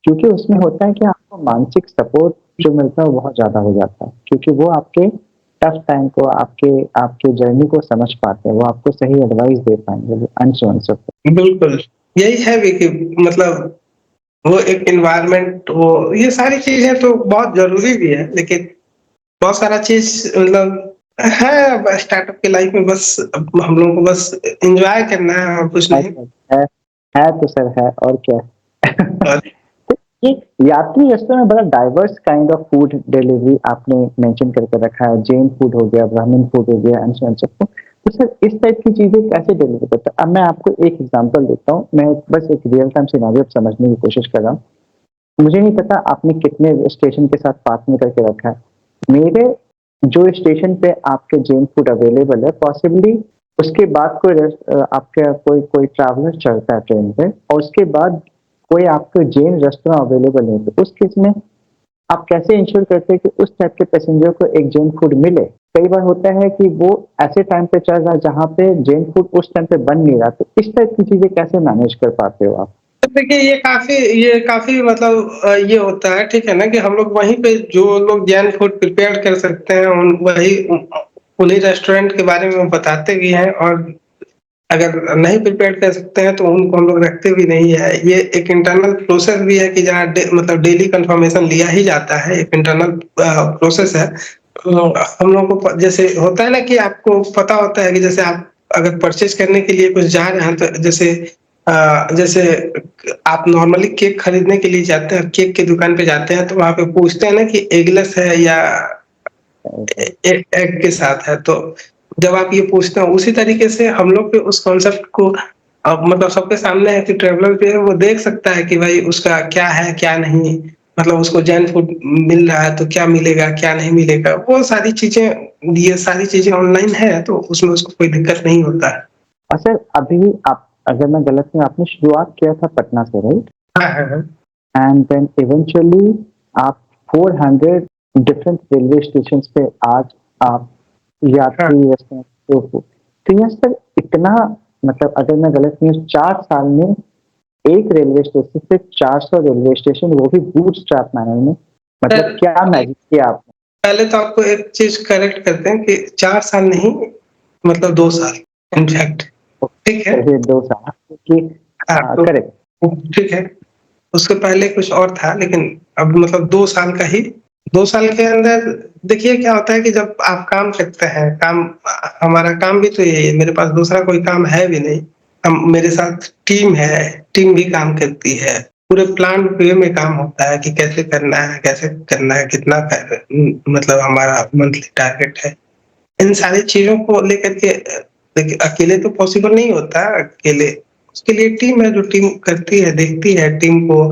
क्योंकि उसमें होता है कि आपको मानसिक सपोर्ट जो मिलता है वो बहुत ज्यादा हो जाता है, क्योंकि वो आपके टफ टाइम को, आपके आपके जर्नी को समझ पाते हैं, वो आपको सही एडवाइस दे पाएंगे and so on so forth. बिल्कुल यही है भी कि मतलब वो एक एनवायरनमेंट, वो ये सारी चीजें तो बहुत जरूरी भी है, लेकिन बहुत सारा चीज मतलब है स्टार्टअप की लाइफ में। बस हम लोगों को बस एंजॉय करना है और कुछ नहीं। है, है तो सर है, और क्या। और ये यात्री रेस्तरां में बड़ा diverse kind of food delivery आपने मेंशन करके रखा है। जैन फूड हो गया, ब्राह्मण फूड हो गया and so on so forth. तो सर इस टाइप की चीज़ें कैसे डिलीवर करता है? अब मैं आपको एक एग्ज़ाम्पल देता हूँ, मैं बस एक रियल टाइम सिनेरियो समझने की कोशिश कर रहा हूँ। मुझे नहीं पता आपने कितने स्टेशन के साथ पार्टनर करके रखा है। मेरे जो स्टेशन पे आपके जैन फूड अवेलेबल है, पॉसिबली उसके बाद आपका कोई कोई ट्रैवलर चढ़ता है ट्रेन पे और उसके बाद कोई आपको जैन रेस्टोरेंट अवेलेबल नहीं है, तो उस केस में आप कैसे इंश्योर करते हैं कि उस टाइप के पैसेंजर को एक जैन फूड मिले? कई बार होता है कि वो ऐसे टाइम पे चल रहा है जहाँ पे जैन फूड उस टाइम पे बन नहीं रहा, तो इस टाइप की चीज़ें कैसे मैनेज कर पाते हो आप? तो देखिए ये काफ़ी मतलब ये होता है, ठीक है ना, कि हम लोग वहीं पे जो लोग जैन फूड प्रिपेयर कर सकते हैं उन्हीं रेस्टोरेंट के बारे में बताते भी हैं, और अगर नहीं प्रिपेयर कर सकते हैं तो उनको हम लोग रखते भी नहीं है। ये एक इंटरनल प्रोसेस भी है कि जहाँ मतलब डेली कंफर्मेशन लिया ही जाता है, एक इंटरनल प्रोसेस है। हम लोगों को जैसे होता है ना कि आपको पता होता है कि जैसे आप अगर परचेज करने के लिए कुछ जा रहे हैं, तो जैसे आप नॉर्मली केक खरीदने के लिए जाते हैं, केक की दुकान पे जाते हैं, तो वहाँ पे पूछते हैं ना कि एगलेस है या एग के साथ है। तो जब आप ये पूछते हो, उसी तरीके से हम लोग भी उस कॉन्सेप्ट को अब मतलब सबके सामने है कि ट्रैवलर जो है वो देख सकता है कि भाई उसका क्या है क्या नहीं, मतलब उसको जैन फूड मिल रहा है तो क्या मिलेगा क्या नहीं मिलेगा, वो सारी चीजें, ये सारी चीजें ऑनलाइन है, तो उसमें उसको कोई दिक्कत नहीं होता है। और सर अभी आप अगर मैं गलत नहीं आपने शुरुआत किया था पटना से राइट? हाँ हाँ हाँ। एंड देन इवेंचुअली आप 400 डिफरेंट रेलवे स्टेशंस पे आज आप हाँ। यात्री रेस्टोरेंट तो यह सर इतना मतलब अगर मैं गलत नहीं हूँ 4 साल में एक रेलवे स्टेशन से 400 रेलवे स्टेशन वो भी बूटस्ट्रैप मैनर में मतलब क्या मैजिक किया आपने? पहले तो आपको एक चीज करेक्ट करते हैं कि 4 साल नहीं, मतलब 2 साल इनफैक्ट। ठीक है। चलिए 2 साल क्योंकि हाँ, तो करेक्ट ठीक है। उसके पहले कुछ और था, लेकिन अब मतलब 2 साल का ही, 2 साल के अंदर देखिए क्या होता है कि जब आप काम करते हैं, काम, हमारा काम भी तो यही है, मेरे पास दूसरा कोई काम है भी नहीं। हम, मेरे साथ टीम है, टीम भी काम करती है, पूरे प्लान वे में काम होता है कि कैसे करना है कैसे करना है, कितना मतलब हमारा मंथली टारगेट है। इन सारी चीजों को लेकर के देखिए अकेले तो पॉसिबल नहीं होता अकेले, उसके लिए टीम है जो टीम करती है, देखती है टीम को,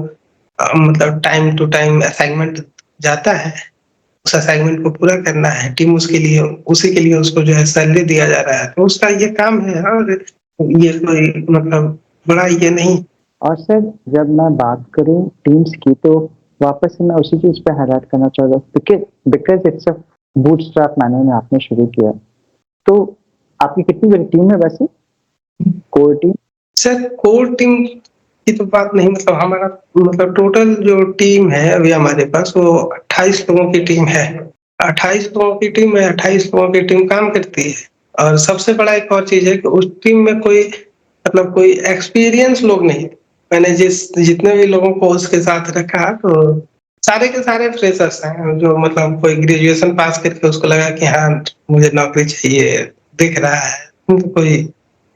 मतलब टाइम टू टाइम असाइनमेंट जाता है, उस असाइनमेंट को पूरा करना है, टीम उसके लिए, उसी के लिए उसको जो है सैलरी दिया जा रहा है, तो उसका ये काम है। और ये कोई मतलब बड़ा ये नहीं। और सर जब मैं बात करूं टीम्स की तो वापस से मैं उसी चीज पे हाईलाइट करना चाहूंगा because because it's a bootstrap manner में आपने शुरू किया तो आपकी कितनी बड़ी टीम है वैसे core team? Sir core team की तो बात नहीं, मतलब हमारा मतलब टोटल जो टीम है अभी हमारे पास वो 28 लोगों की टीम है। 28 लोगों की टीम है, 28 लोगों की टीम काम करती है। और सबसे बड़ा एक और चीज है कि उस टीम में कोई मतलब कोई एक्सपीरियंस लोग नहीं। मैंने जितने भी लोगों को उसके साथ रखा, तो सारे के सारे फ्रेशर्स हैं, जो मतलब कोई ग्रेजुएशन पास करके उसको लगा कि हाँ मुझे नौकरी चाहिए, दिख रहा है कोई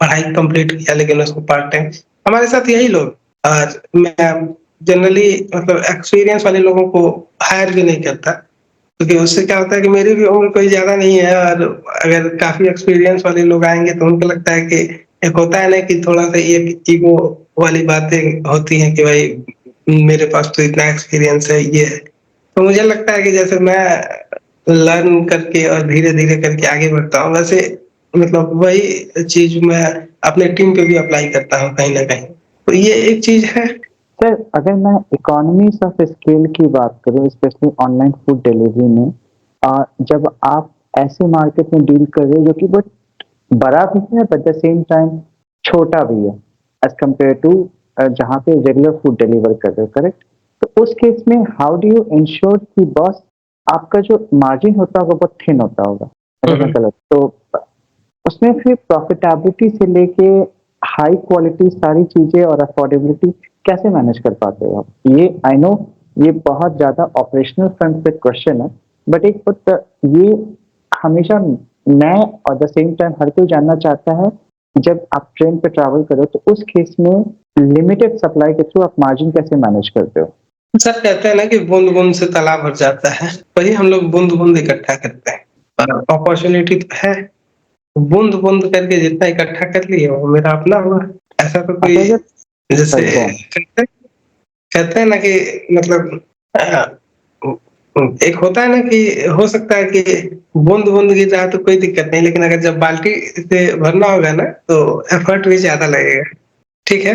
पढ़ाई कंप्लीट किया लेकिन उसको पार्ट टाइम, हमारे साथ यही लोग। और मैं जनरली मतलब एक्सपीरियंस वाले लोगों को हायर भी नहीं करता, क्योंकि उससे क्या होता है कि मेरी भी उम्र कोई ज्यादा नहीं है, और अगर काफी एक्सपीरियंस वाले लोग आएंगे तो उनको लगता है कि एक होता है ना कि थोड़ा सा ये ईगो वाली बातें होती हैं कि भाई मेरे पास तो इतना एक्सपीरियंस है ये है। तो मुझे लगता है कि जैसे मैं लर्न करके और धीरे धीरे करके आगे बढ़ता हूँ, वैसे मतलब वही चीज मैं अपने टीम पे भी अप्लाई करता हूँ कहीं ना कहीं, तो ये एक चीज है। सर अगर मैं इकोनॉमीज ऑफ स्केल की बात करूं स्पेशली ऑनलाइन फूड डिलीवरी में जब आप ऐसे मार्केट में डील कर रहे हो जो कि बहुत बड़ा भी है बट द सेम टाइम छोटा भी है एज कम्पेयर टू जहाँ पे रेगुलर फूड डिलीवर कर रहे हो करेक्ट? तो उस केस में हाउ डू यू इंश्योर कि बॉस आपका जो मार्जिन होता होगा बहुत थिन होता होगा अगर मैं गलत तो उसमें फिर प्रॉफिटेबिलिटी से लेके हाई क्वालिटी सारी चीजें और अफोर्डेबिलिटी कैसे मैनेज कर पाते हो आप? ये आई नो ये बहुत ज्यादा ऑपरेशनल फ्रंट पे क्वेश्चन है बट एक but ये हमेशा मैं और द सेम टाइम हर कोई जानना चाहता है जब आप ट्रेन पे ट्रैवल करो तो उस केस में लिमिटेड सप्लाई के थ्रू आप मार्जिन कैसे मैनेज करते हो? सर कहते हैं ना कि बूंद बूंद से तालाब भर जाता है, वही हम लोग बूंद बूंद इकट्ठा करते हैं, और अपॉर्चुनिटी तो है, बूंद बूंद करके जितना इकट्ठा कर लिए वो मेरा अपना हुआ। ऐसा तो कोई, अच्छा, जब जैसे सही कौन कहते हैं ना कि मतलब एक होता है ना कि हो सकता है कि बूंद बूंद गिर रहा है तो कोई दिक्कत नहीं, लेकिन अगर जब बाल्टी से भरना होगा ना तो एफर्ट भी ज्यादा लगेगा। ठीक है।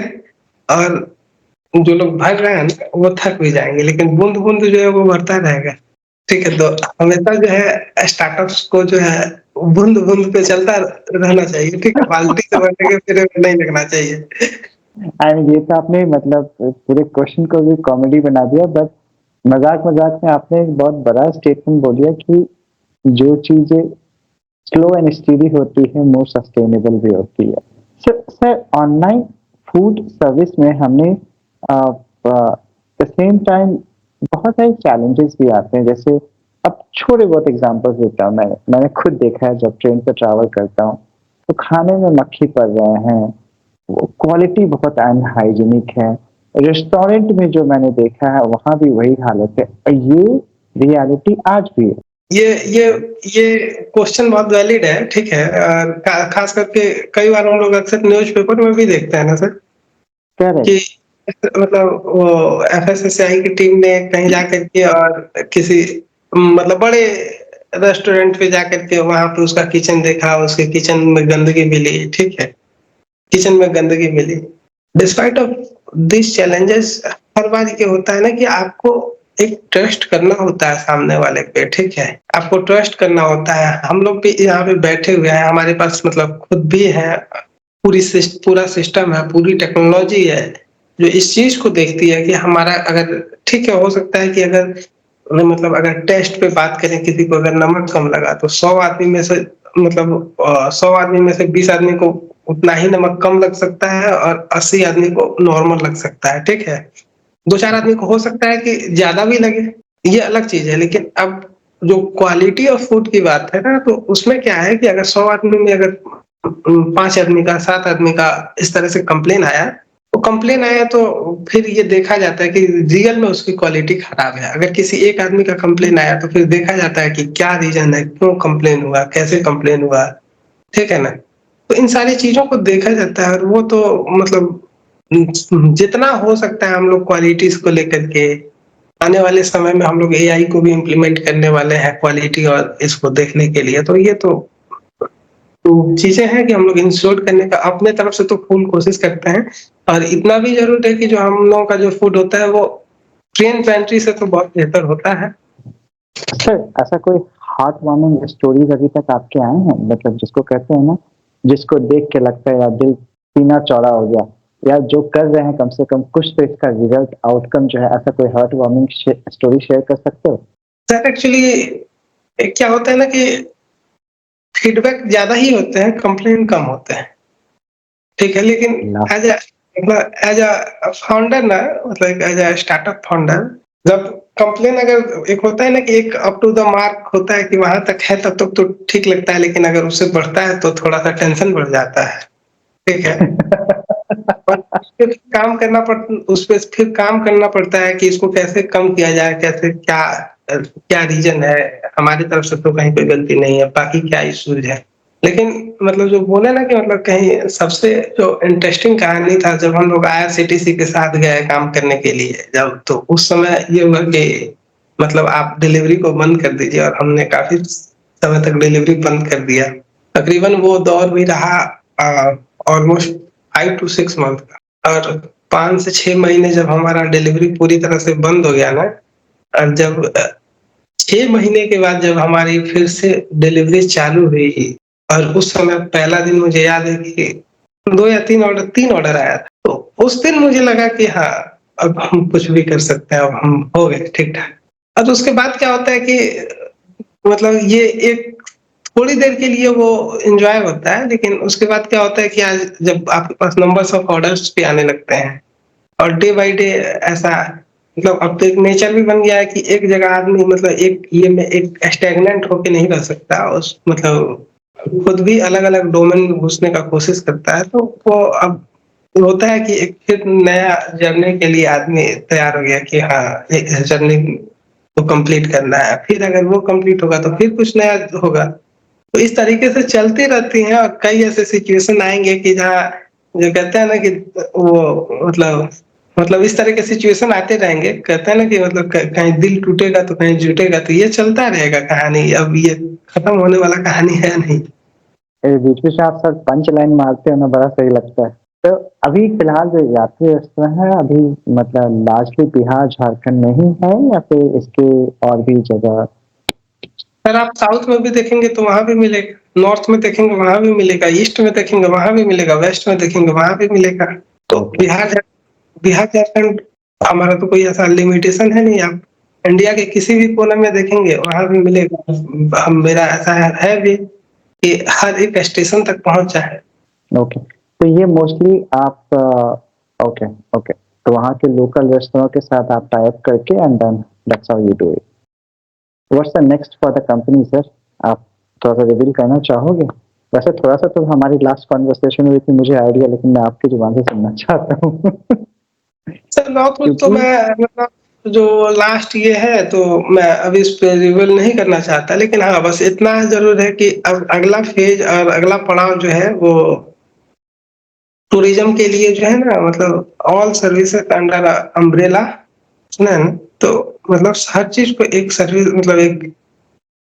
और जो लोग भर रहे हैं ना वो थक भी जाएंगे, लेकिन बूंद बूंद जो है वो भरता रहेगा। ठीक है। तो हमेशा जो है स्टार्टअप्स को जो है बूंद बूंद पे चलता रहना चाहिए। ठीक है। बाल्टी से भरने के फिर नहीं लगना चाहिए। एंड ये तो आपने मतलब पूरे क्वेश्चन को भी कॉमेडी बना दिया, बट मजाक मजाक में आपने एक बहुत बड़ा स्टेटमेंट बोल दिया कि जो चीजें स्लो एंड स्टेडी होती है मोर सस्टेनेबल भी होती है। सर, ऑनलाइन फूड सर्विस में हमने द सेम टाइम बहुत सारे चैलेंजेस भी आते हैं। जैसे अब छोटे बहुत एग्जांपल्स देता हूँ। मैंने खुद देखा है जब ट्रेन पर ट्रैवल करता हूँ तो खाने में मक्खी पड़ रहे हैं, वो क्वालिटी बहुत अनहाइजीनिक है। रेस्टोरेंट में जो मैंने देखा है वहां भी वही हालत है, और ये रियलिटी आज भी है। ये ये ये क्वेश्चन बहुत वैलिड है। ठीक है। खास करके कई बार हम लोग अक्सर न्यूज़पेपर में भी देखते हैं ना सर, करेक्ट। कि मतलब वो एफएसएसआई की टीम ने कहीं जा करके और किसी मतलब बड़े रेस्टोरेंट पे जा करके वहां पे उसका किचन देखा, उसके किचन में गंदगी मिली। ठीक है। किचन में गंदगी मिली। डिस्पाइट ऑफ दिस चैलेंजेस, हर बार ये होता है ना कि आपको एक ट्रस्ट करना होता है सामने वाले पे। ठीक है। आपको ट्रस्ट करना होता है। हम लोग भी यहाँ पे बैठे हुए हैं, हमारे पास मतलब खुद भी है, पूरा सिस्टम है, पूरी टेक्नोलॉजी है जो इस चीज को देखती है कि हमारा अगर, ठीक है, हो सकता है कि अगर मतलब अगर टेस्ट पे बात करें, किसी को अगर नमक कम लगा तो 100 आदमी में से मतलब 100 आदमी में से 20 आदमी को उतना ही नमक कम लग सकता है और 80 आदमी को नॉर्मल लग सकता है। ठीक है। 2-4 आदमी को हो सकता है कि ज्यादा भी लगे, ये अलग चीज है। लेकिन अब जो क्वालिटी ऑफ फूड की बात है ना, तो उसमें क्या है कि अगर 100 आदमी में अगर 5 आदमी का, 7 आदमी का इस तरह से कंप्लेन आया, तो कंप्लेन आया तो फिर ये देखा जाता है कि रियल में उसकी क्वालिटी खराब है। अगर किसी एक आदमी का कंप्लेन आया तो फिर देखा जाता है कि क्या रीजन है, क्यों कंप्लेन हुआ, कैसे कंप्लेन हुआ। ठीक है ना। तो इन सारी चीजों को देखा जाता है, और वो तो मतलब जितना हो सकता है हम लोग क्वालिटीज को लेकर के, आने वाले समय में हम लोग एआई को भी इम्प्लीमेंट करने वाले हैं क्वालिटी और इसको देखने के लिए। तो ये तो चीजें हैं कि हम लोग इंश्योर करने का अपने तरफ से तो फुल कोशिश करते हैं। और इतना भी जरूर है कि जो हम लोगों का जो फूड होता है वो ट्रेन पेंट्री से तो बहुत बेहतर होता है। सर, ऐसा कोई हार्ट वार्मिंग स्टोरीज अभी तक आपके आए हैं, मतलब जिसको कहते हैं ना, जिसको देख के लगता है यार दिल सीना चौड़ा हो गया, या जो कर रहे हैं कम से कम कुछ तो इसका रिजल्ट आउटकम जो है, ऐसा कोई हार्ट वार्मिंग स्टोरी शेयर कर सकते हो? सर एक्चुअली क्या होता है ना कि फीडबैक ज्यादा ही होते हैं, कंप्लेन कम होते हैं। ठीक है। लेकिन लास्ट। एज मतलब एज अ फाउंडर ना, मतलब एज अ स्टार्टअप फाउंडर, जब कंप्लेन अगर एक होता है ना कि एक अप टू द मार्क होता है कि वहां तक है तब तक तो ठीक लगता है, लेकिन अगर उससे बढ़ता है तो थोड़ा सा टेंशन बढ़ जाता है। ठीक है। और फिर काम करना पड़ उस पे फिर काम करना पड़ता है कि इसको कैसे कम किया जाए, कैसे क्या क्या रीजन है, हमारी तरफ से तो कहीं कोई गलती नहीं है, बाकी क्या इश्यूज है। लेकिन मतलब जो बोले ना कि मतलब कहीं सबसे जो इंटरेस्टिंग कहानी था, जब हम लोग आईआरसीटीसी के साथ गए काम करने के लिए, जब तो उस समय ये हुआ कि मतलब आप डिलीवरी को बंद कर दीजिए, और हमने काफी समय तक डिलीवरी बंद कर दिया। तकरीबन वो दौर भी रहा ऑलमोस्ट 5 to 6 मंथ का। और 5 से 6 महीने जब हमारा डिलीवरी पूरी तरह से बंद हो गया ना, और जब 6 महीने के बाद जब हमारी फिर से डिलीवरी चालू हुई, और उस समय पहला दिन मुझे याद है कि 2 या 3 ऑर्डर आया था। तो उस दिन मुझे लगा कि हाँ, अब हम कुछ भी कर सकते हैं, अब हम हो गए ठीक ठाक। अब उसके बाद क्या होता है कि मतलब ये एक थोड़ी देर के लिए वो एंजॉय होता है, लेकिन उसके बाद क्या होता है कि आज जब आपके पास नंबर्स ऑफ ऑर्डर्स भी आने लगते हैं, और डे बाय डे ऐसा मतलब अब तो एक नेचर भी बन गया है कि एक जगह आदमी मतलब एक ये में एक स्टैग्नेंट होके नहीं रह सकता, उस मतलब खुद भी अलग अलग डोमेन में घुसने का कोशिश करता है। तो वो अब होता है कि एक फिर नया जर्नी के लिए आदमी तैयार हो गया कि हाँ, एक जर्नी को कंप्लीट करना है, फिर अगर वो कंप्लीट होगा तो फिर कुछ नया होगा। तो इस तरीके से चलती रहती हैं, और कई ऐसे सिचुएशन आएंगे कि जहाँ जो कहते हैं ना कि वो मतलब इस तरह के सिचुएशन आते रहेंगे। कहते हैं ना कि मतलब कहीं दिल टूटेगा तो कहीं जुटेगा, तो ये चलता रहेगा कहानी। अब ये खत्म होने वाला कहानी है नहीं। बीच बीच में आप सर पंच लाइन मारते हो ना, बड़ा सही लगता है। तो अभी फिलहाल जो यात्री रेस्तरां है अभी मतलब लार्जली बिहार झारखंड में ही है या फिर इसके और भी जगह? सर आप साउथ में भी देखेंगे तो वहां भी मिलेगा, नॉर्थ में देखेंगे वहां भी मिलेगा, ईस्ट में देखेंगे वहां भी मिलेगा, वेस्ट में देखेंगे वहां भी मिलेगा। तो ओके। बिहार झारखंड हमारा तो कोई ऐसा लिमिटेशन है नहीं। आप इंडिया के किसी भी कोने में देखेंगे वहां भी मिलेगा। हम मेरा ऐसा है भी कि हर एक स्टेशन तक पहुंच जाए। ओके, तो ये मोस्टली आप ओके ओके, तो वहाँ के लोकल रेस्टोरेंट के साथ आप टाई अप करके and then that's how you do it. What's the next for the company sir? आप थोड़ा सा रिवील करना चाहोगे? वैसे थोड़ा सा तो हमारी लास्ट कॉन्वर्सेशन हुई थी, मुझे आइडिया, लेकिन मैं आपकी जुबान से सुनना चाहता हूँ। सर नॉर्थ में तो क्योंकि मैं मतलब जो लास्ट ये है तो मैं अभी इस पे रिवील नहीं करना चाहता, लेकिन हाँ बस इतना जरूर है कि अब अगला फेज और अगला पड़ाव जो है वो टूरिज्म के लिए जो है ना, मतलब ऑल सर्विसेज अंडर अम्ब्रेला, सुना है ना? तो मतलब हर चीज को एक सर्विस, मतलब एक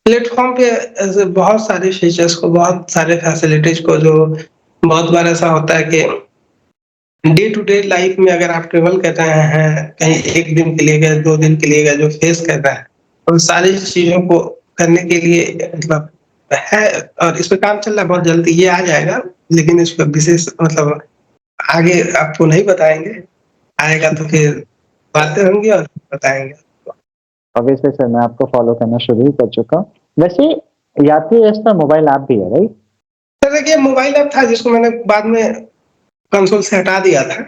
प्लेटफॉर्म पे ऐसे बहुत सारे फीचर्स को, बहुत सारे फैसिलिटीज को, जो बहुत बार ऐसा होता है कि डे टू डे लाइफ में अगर आप ट्रेवल कर रहे हैं, कहीं एक दिन के लिए गए, 2 दिन के लिए गए, जो फेस कर रहा है, उन सारी चीजों को करने के लिए मतलब है। और इस पे काम चल रहा है, बहुत जल्दी ये आ जाएगा। लेकिन इस पर विशेष मतलब आगे आपको नहीं बताएंगे, आएगा तो फिर बातें होंगी और बताएंगे। ऑब्वियसली सर मैं आपको फॉलो करना शुरू कर चुका हूँ। वैसे यात्री रेस्तरां मोबाइल ऐप भी है राइट? सर देखिए, मोबाइल ऐप था जिसको मैंने बाद में कंसोल से हटा दिया था।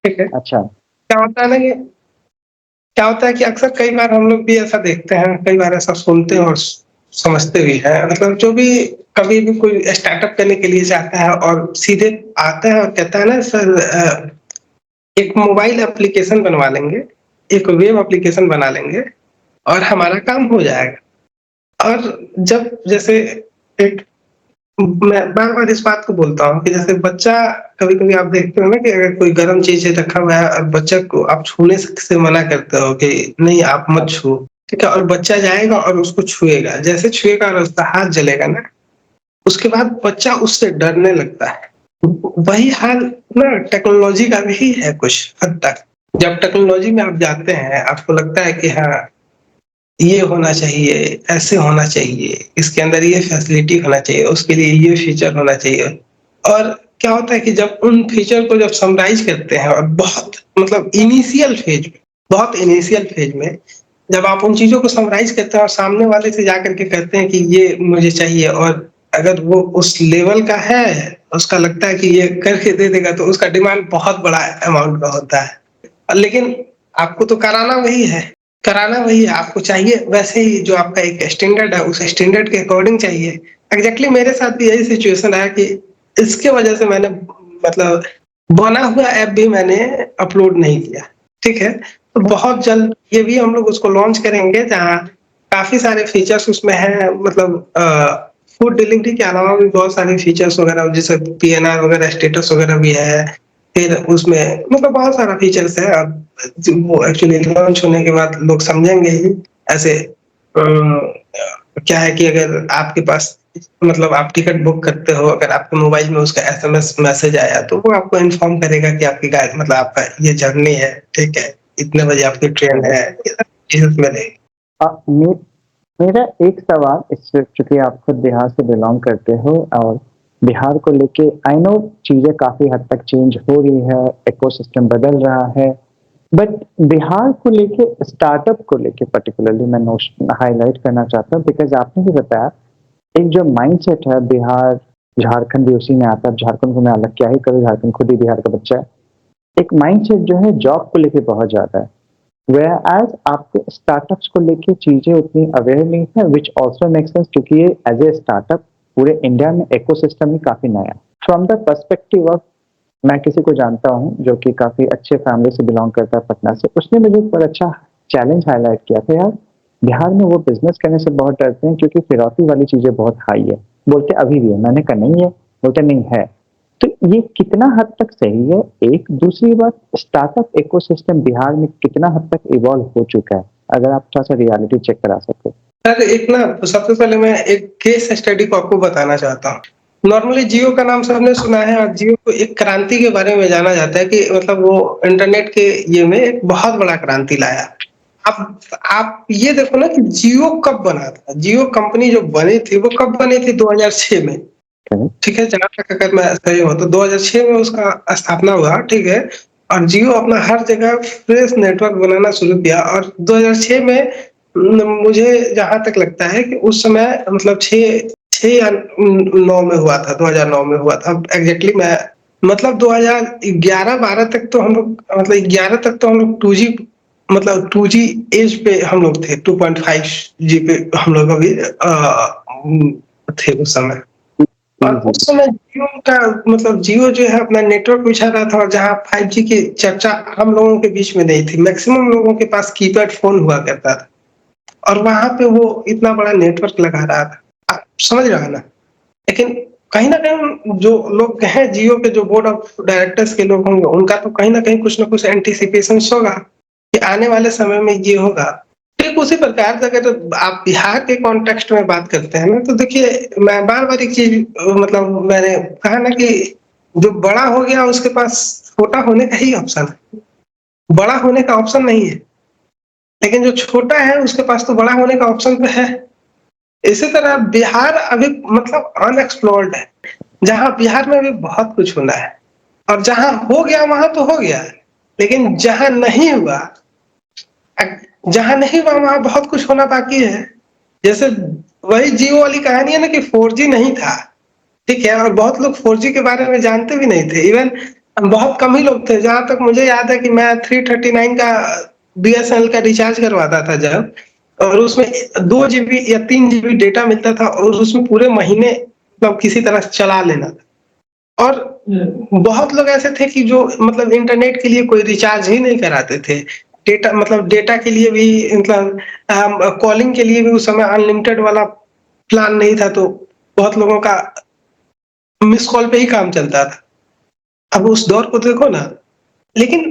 ठीक है, अच्छा। क्या होता है ना कि क्या होता है कि अक्सर कई बार हम लोग भी ऐसा देखते हैं, कई बार ऐसा सुनते हैं और समझते भी हैं। मतलब जो भी कभी भी कोई स्टार्टअप करने के लिए जाता है और सीधे आता है और कहता है ना सर एक मोबाइल एप्लीकेशन बनवा लेंगे, एक वेब एप्लीकेशन बना लेंगे और हमारा काम हो जाएगा। और जब जैसे एक मैं बार बार इस बात को बोलता हूँ कि जैसे बच्चा, कभी कभी आप देखते हो ना कि अगर कोई गर्म चीज रखा हुआ है और बच्चा को आप छूने से मना करते हो कि नहीं आप मत छू, ठीक है, और बच्चा जाएगा और उसको छुएगा, जैसे छुएगा और उसका हाथ जलेगा ना, उसके बाद बच्चा उससे डरने लगता है। वही हाल ना टेक्नोलॉजी का भी है कुछ हद तक। जब टेक्नोलॉजी में आप जाते हैं, आपको लगता है कि हाँ ये होना चाहिए, ऐसे होना चाहिए, इसके अंदर ये फैसिलिटी होना चाहिए, उसके लिए ये फीचर होना चाहिए। और क्या होता है कि जब उन फीचर को जब समराइज करते हैं और बहुत मतलब इनिशियल फेज में जब आप उन चीजों को समराइज करते हैं और सामने वाले से जाकर के कहते हैं कि ये मुझे चाहिए, और अगर वो उस लेवल का है, उसका लगता है कि ये करके दे देगा, तो उसका डिमांड बहुत बड़ा अमाउंट का होता है। लेकिन आपको तो कराना वही है, आपको चाहिए वैसे ही जो आपका एक स्टैंडर्ड है, उस स्टैंडर्ड के अकॉर्डिंग चाहिए। एग्जैक्टली मेरे साथ भी यही सिचुएशन है कि इसके वजह से मैंने मतलब बना हुआ ऐप भी मैंने अपलोड नहीं किया। ठीक है, तो बहुत जल्द ये भी हम लोग उसको लॉन्च करेंगे, जहाँ काफी सारे फीचर्स उसमें हैं। मतलब फूड डिलीवरी के अलावा भी बहुत सारे फीचर्स वगैरह, जैसे पीएनआर वगैरह, स्टेटस वगैरह भी है। फिर उसमें मतलब बहुत सारा फीचर्स है। अब वो एक्चुअली लॉन्च होने के बाद लोग समझेंगे ही। ऐसे क्या है कि अगर आपके पास मतलब आप टिकट बुक करते हो, अगर आपके मोबाइल में उसका एसएमएस मैसेज आया, तो वो आपको इन्फॉर्म करेगा कि आपकी गाड़ी मतलब आपका ये जर्नी है, ठीक है, इतने बजे आपकी ट्रेन है, ये सब चीजें में रहेगी। मे- मेरा एक सवाल, इससे चूंकि आप खुद बिहार से बिलोंग करते हो और बिहार को लेके आई नो चीजें काफी हद तक चेंज हो रही है, इकोसिस्टम बदल रहा है, बट बिहार को लेके स्टार्टअप को लेके पर्टिकुलरली मैं हाईलाइट करना चाहता हूँ, बिकॉज आपने भी बताया एक जो माइंडसेट है, बिहार झारखंड भी उसी में आता है। झारखंड को मैं अलग क्या ही करूँ, झारखंड खुद ही बिहार का बच्चा है। एक माइंडसेट जो है जॉब को लेके बहुत ज्यादा है, Whereas आपके स्टार्टअप्स को लेके चीजें उतनी अवेयर नहीं है, विच ऑल्सो मेक सेंस क्योंकि ये एज ए स्टार्टअप पूरे इंडिया में इकोसिस्टम ही काफी नया है। फ्रॉम द पर्सपेक्टिव ऑफ, मैं किसी को जानता हूँ जो कि काफी अच्छे फैमिली से बिलोंग करता है पटना से, उसने मुझे एक बड़ा अच्छा चैलेंज हाईलाइट किया था, यार बिहार में वो बिजनेस करने से बहुत डरते हैं क्योंकि फिरौती वाली चीजें बहुत हाई है। बोलते अभी भी है, मैंने कहा नहीं है, बोलते नहीं है। तो ये कितना हद तक सही है? एक दूसरी बात, स्टार्टअप इकोसिस्टम बिहार में कितना हद तक इवॉल्व हो चुका है, अगर आप थोड़ा सा रियलिटी चेक करा सको। सर एक ना, सबसे पहले मैं एक केस स्टडी को आपको बताना चाहता हूँ। नॉर्मली जियो का नाम सबने सुना है और जियो को एक क्रांति के बारे में जाना जाता है कि मतलब वो इंटरनेट के ये में एक बहुत बड़ा क्रांति लाया। अब आप ये देखो ना कि जियो कब बना था, जियो कंपनी जो बनी थी वो कब बनी थी? 2006 में, ठीक है, जहां तक अगर मैं सही हूँ तो 2006 में उसका स्थापना हुआ, ठीक है। और जियो अपना हर जगह फ्रेश नेटवर्क बनाना शुरू किया और 2006 में मुझे जहां तक लगता है कि उस समय मतलब 6 या 9 में हुआ था, 2009 में हुआ था एग्जैक्टली। मैं मतलब 2011-12 तक तो हम लोग, मतलब 11 तक तो हम लोग 2G, मतलब 2G एज पे हम लोग थे, 2.5G पे हम लोग अभी थे उस समय। और उस समय जियो का मतलब जियो जो है अपना नेटवर्क बिछा रहा था और जहाँ 5G की चर्चा हम लोगों के बीच में नहीं थी, मैक्सिमम लोगों के पास कीपैड फोन हुआ करता था और वहां पे वो इतना बड़ा नेटवर्क लगा रहा था, आप समझ रहे हो ना। लेकिन कहीं ना कहीं जो लोग हैं जियो के, जो बोर्ड ऑफ डायरेक्टर्स के लोग होंगे, उनका तो कहीं ना कहीं कुछ ना कुछ एंटिसिपेशन होगा कि आने वाले समय में ये होगा। ठीक उसी प्रकार से अगर आप बिहार के कॉन्टेक्स्ट में बात करते हैं ना, तो देखिए मैं बार बार एक चीज मतलब मैंने कहा ना कि जो बड़ा हो गया उसके पास छोटा होने का ही ऑप्शन है, बड़ा होने का ऑप्शन नहीं है। लेकिन जो छोटा है उसके पास तो बड़ा होने का ऑप्शन तो है। इसी तरह बिहार अभी मतलब अनएक्सप्लोर्ड है, जहां बिहार में अभी बहुत कुछ होना है और जहां हो गया वहां तो हो गया, लेकिन जहां नहीं हुआ वहां बहुत कुछ होना बाकी है। जैसे वही जियो वाली कहानी है ना कि 4G नहीं था, ठीक है, और बहुत लोग 4G के बारे में जानते भी नहीं थे। इवन बहुत कम ही लोग थे, जहां तक मुझे याद है कि मैं 339 का BSNL का रिचार्ज करवाता था जब, और उसमें 2 GB या 3 GB डेटा मिलता था और उसमें पूरे महीने मतलब किसी तरह चला लेना था। और बहुत लोग ऐसे थे कि जो मतलब इंटरनेट के लिए कोई रिचार्ज ही नहीं कराते थे, डेटा मतलब डेटा के लिए भी, मतलब कॉलिंग के लिए भी उस समय अनलिमिटेड वाला प्लान नहीं था, तो बहुत लोगों का मिस कॉल पे ही काम चलता था। अब उस दौर को देखो ना। लेकिन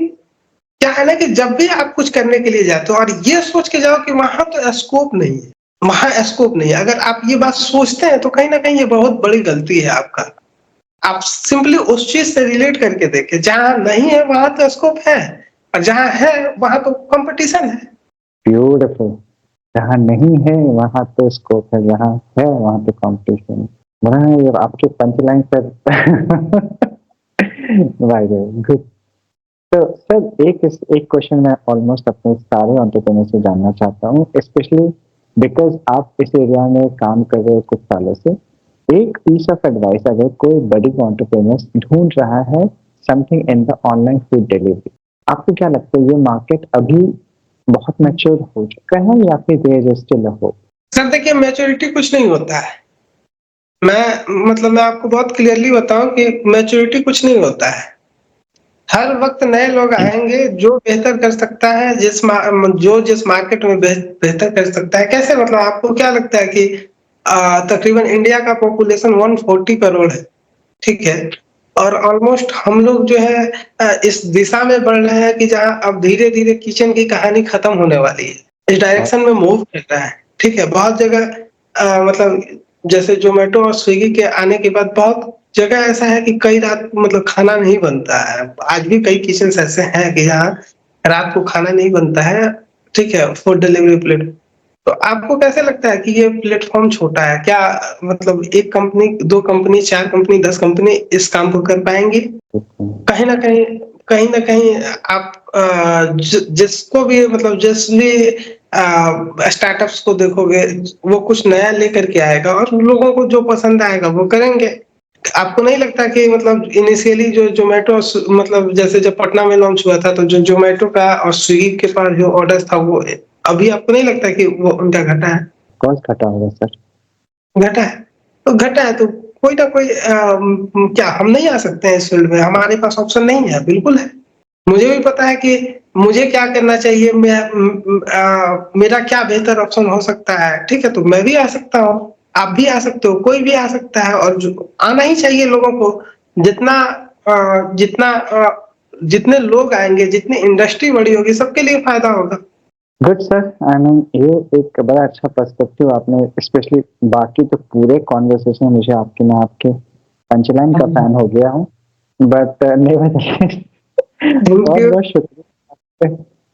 क्या है ना कि जब भी आप कुछ करने के लिए जाते हो और ये सोच के जाओ कि वहां तो स्कोप नहीं है, वहां स्कोप नहीं है, अगर आप ये बात सोचते हैं तो कहीं ना कहीं ये बहुत बड़ी गलती है आपका। आप सिंपली उस चीज से रिलेट करके देखें, जहां नहीं है वहां तो स्कोप है और जहां है वहां तो कंपटीशन है। ब्यूटीफुल। जहाँ नहीं है वहां तो स्कोप है, जहाँ है वहां तो कंपटीशन है। बड़ा ये आपके पंच लाइन पर भाई गुड। तो सर एक क्वेश्चन मैं ऑलमोस्ट अपने सारे एंटरप्रेन्योर से जानना चाहता हूँ, स्पेशली बिकॉज आप इस एरिया में काम कर रहे हो कुछ सालों से। एक पीस ऑफ एडवाइस, अगर कोई बड़ी एंटरप्रेन्योर ढूंढ रहा है something in the online food delivery, आपको क्या लगता है ये मार्केट अभी बहुत मैच्योर हो चुका है या फिर there is still a hope? Sir देखिए, मैच्योरिटी कुछ नहीं होता है। मैं आपको बहुत क्लियरली बताऊं कि मैच्योरिटी कुछ नहीं होता है। हर वक्त नए लोग आएंगे जो बेहतर कर सकता है, जिस मार्केट में बेहतर कर सकता है। कैसे मतलब आपको क्या लगता है कि तकरीबन इंडिया का पॉपुलेशन 140 करोड़ है, ठीक है, और ऑलमोस्ट हम लोग जो है इस दिशा में बढ़ रहे हैं कि जहां अब धीरे धीरे किचन की कहानी खत्म होने वाली है, इस डायरेक्शन में मूव कर रहा है, ठीक है। बहुत जगह मतलब जैसे जोमेटो और स्विगी के आने के बाद बहुत जगह ऐसा है कि कई रात मतलब खाना नहीं बनता है। आज भी कई किचन ऐसे हैं कि जहाँ रात को खाना नहीं बनता है, ठीक है, फूड डिलीवरी प्लेटफॉर्म। तो आपको कैसे लगता है कि ये प्लेटफॉर्म छोटा है? क्या मतलब एक कंपनी, 2 कंपनी, 4 कंपनी, 10 कंपनी इस काम को कर पाएंगी? कहीं ना कहीं, कहीं ना कहीं आप जिसको भी मतलब जिस भी स्टार्टअप्स को देखोगे, वो कुछ नया लेकर के आएगा और लोगों को जो पसंद आएगा वो करेंगे। आपको नहीं लगता कि मतलब इनिशियली जो जोमेटो मतलब जैसे जब पटना में लॉन्च हुआ था, तो जो जोमेटो का और स्विगी के पास जो ऑर्डर था वो अभी आपको नहीं लगता कि वो उनका घटा है? कौन घटा होगा सर? घटा है। तो घटा है तो कोई ना कोई क्या हम नहीं आ सकते हैं इस फील्ड में? हमारे पास ऑप्शन नहीं है? बिल्कुल है। मुझे भी पता है कि मुझे क्या करना चाहिए, मेरा क्या बेहतर ऑप्शन हो सकता है, ठीक है, तो मैं भी आ सकता हूँ। आप भी आ सकते हो, कोई भी आ सकता है, और जो आना ही चाहिए लोगों को। जितना जितने लोग आएंगे, जितनी इंडस्ट्री बड़ी होगी, सबके लिए फायदा होगा। गुड सर, आई मीन ये एक बड़ा अच्छा पर्सपेक्टिव आपने, स्पेशली बाकी तो पूरे कॉन्वर्सेशन मुझे आपके, मैं आपके पंचलाइन का फैन हो गया हूँ, बट नेवरदलेस थैंक बहुत यू। बहुत शुक्रिया,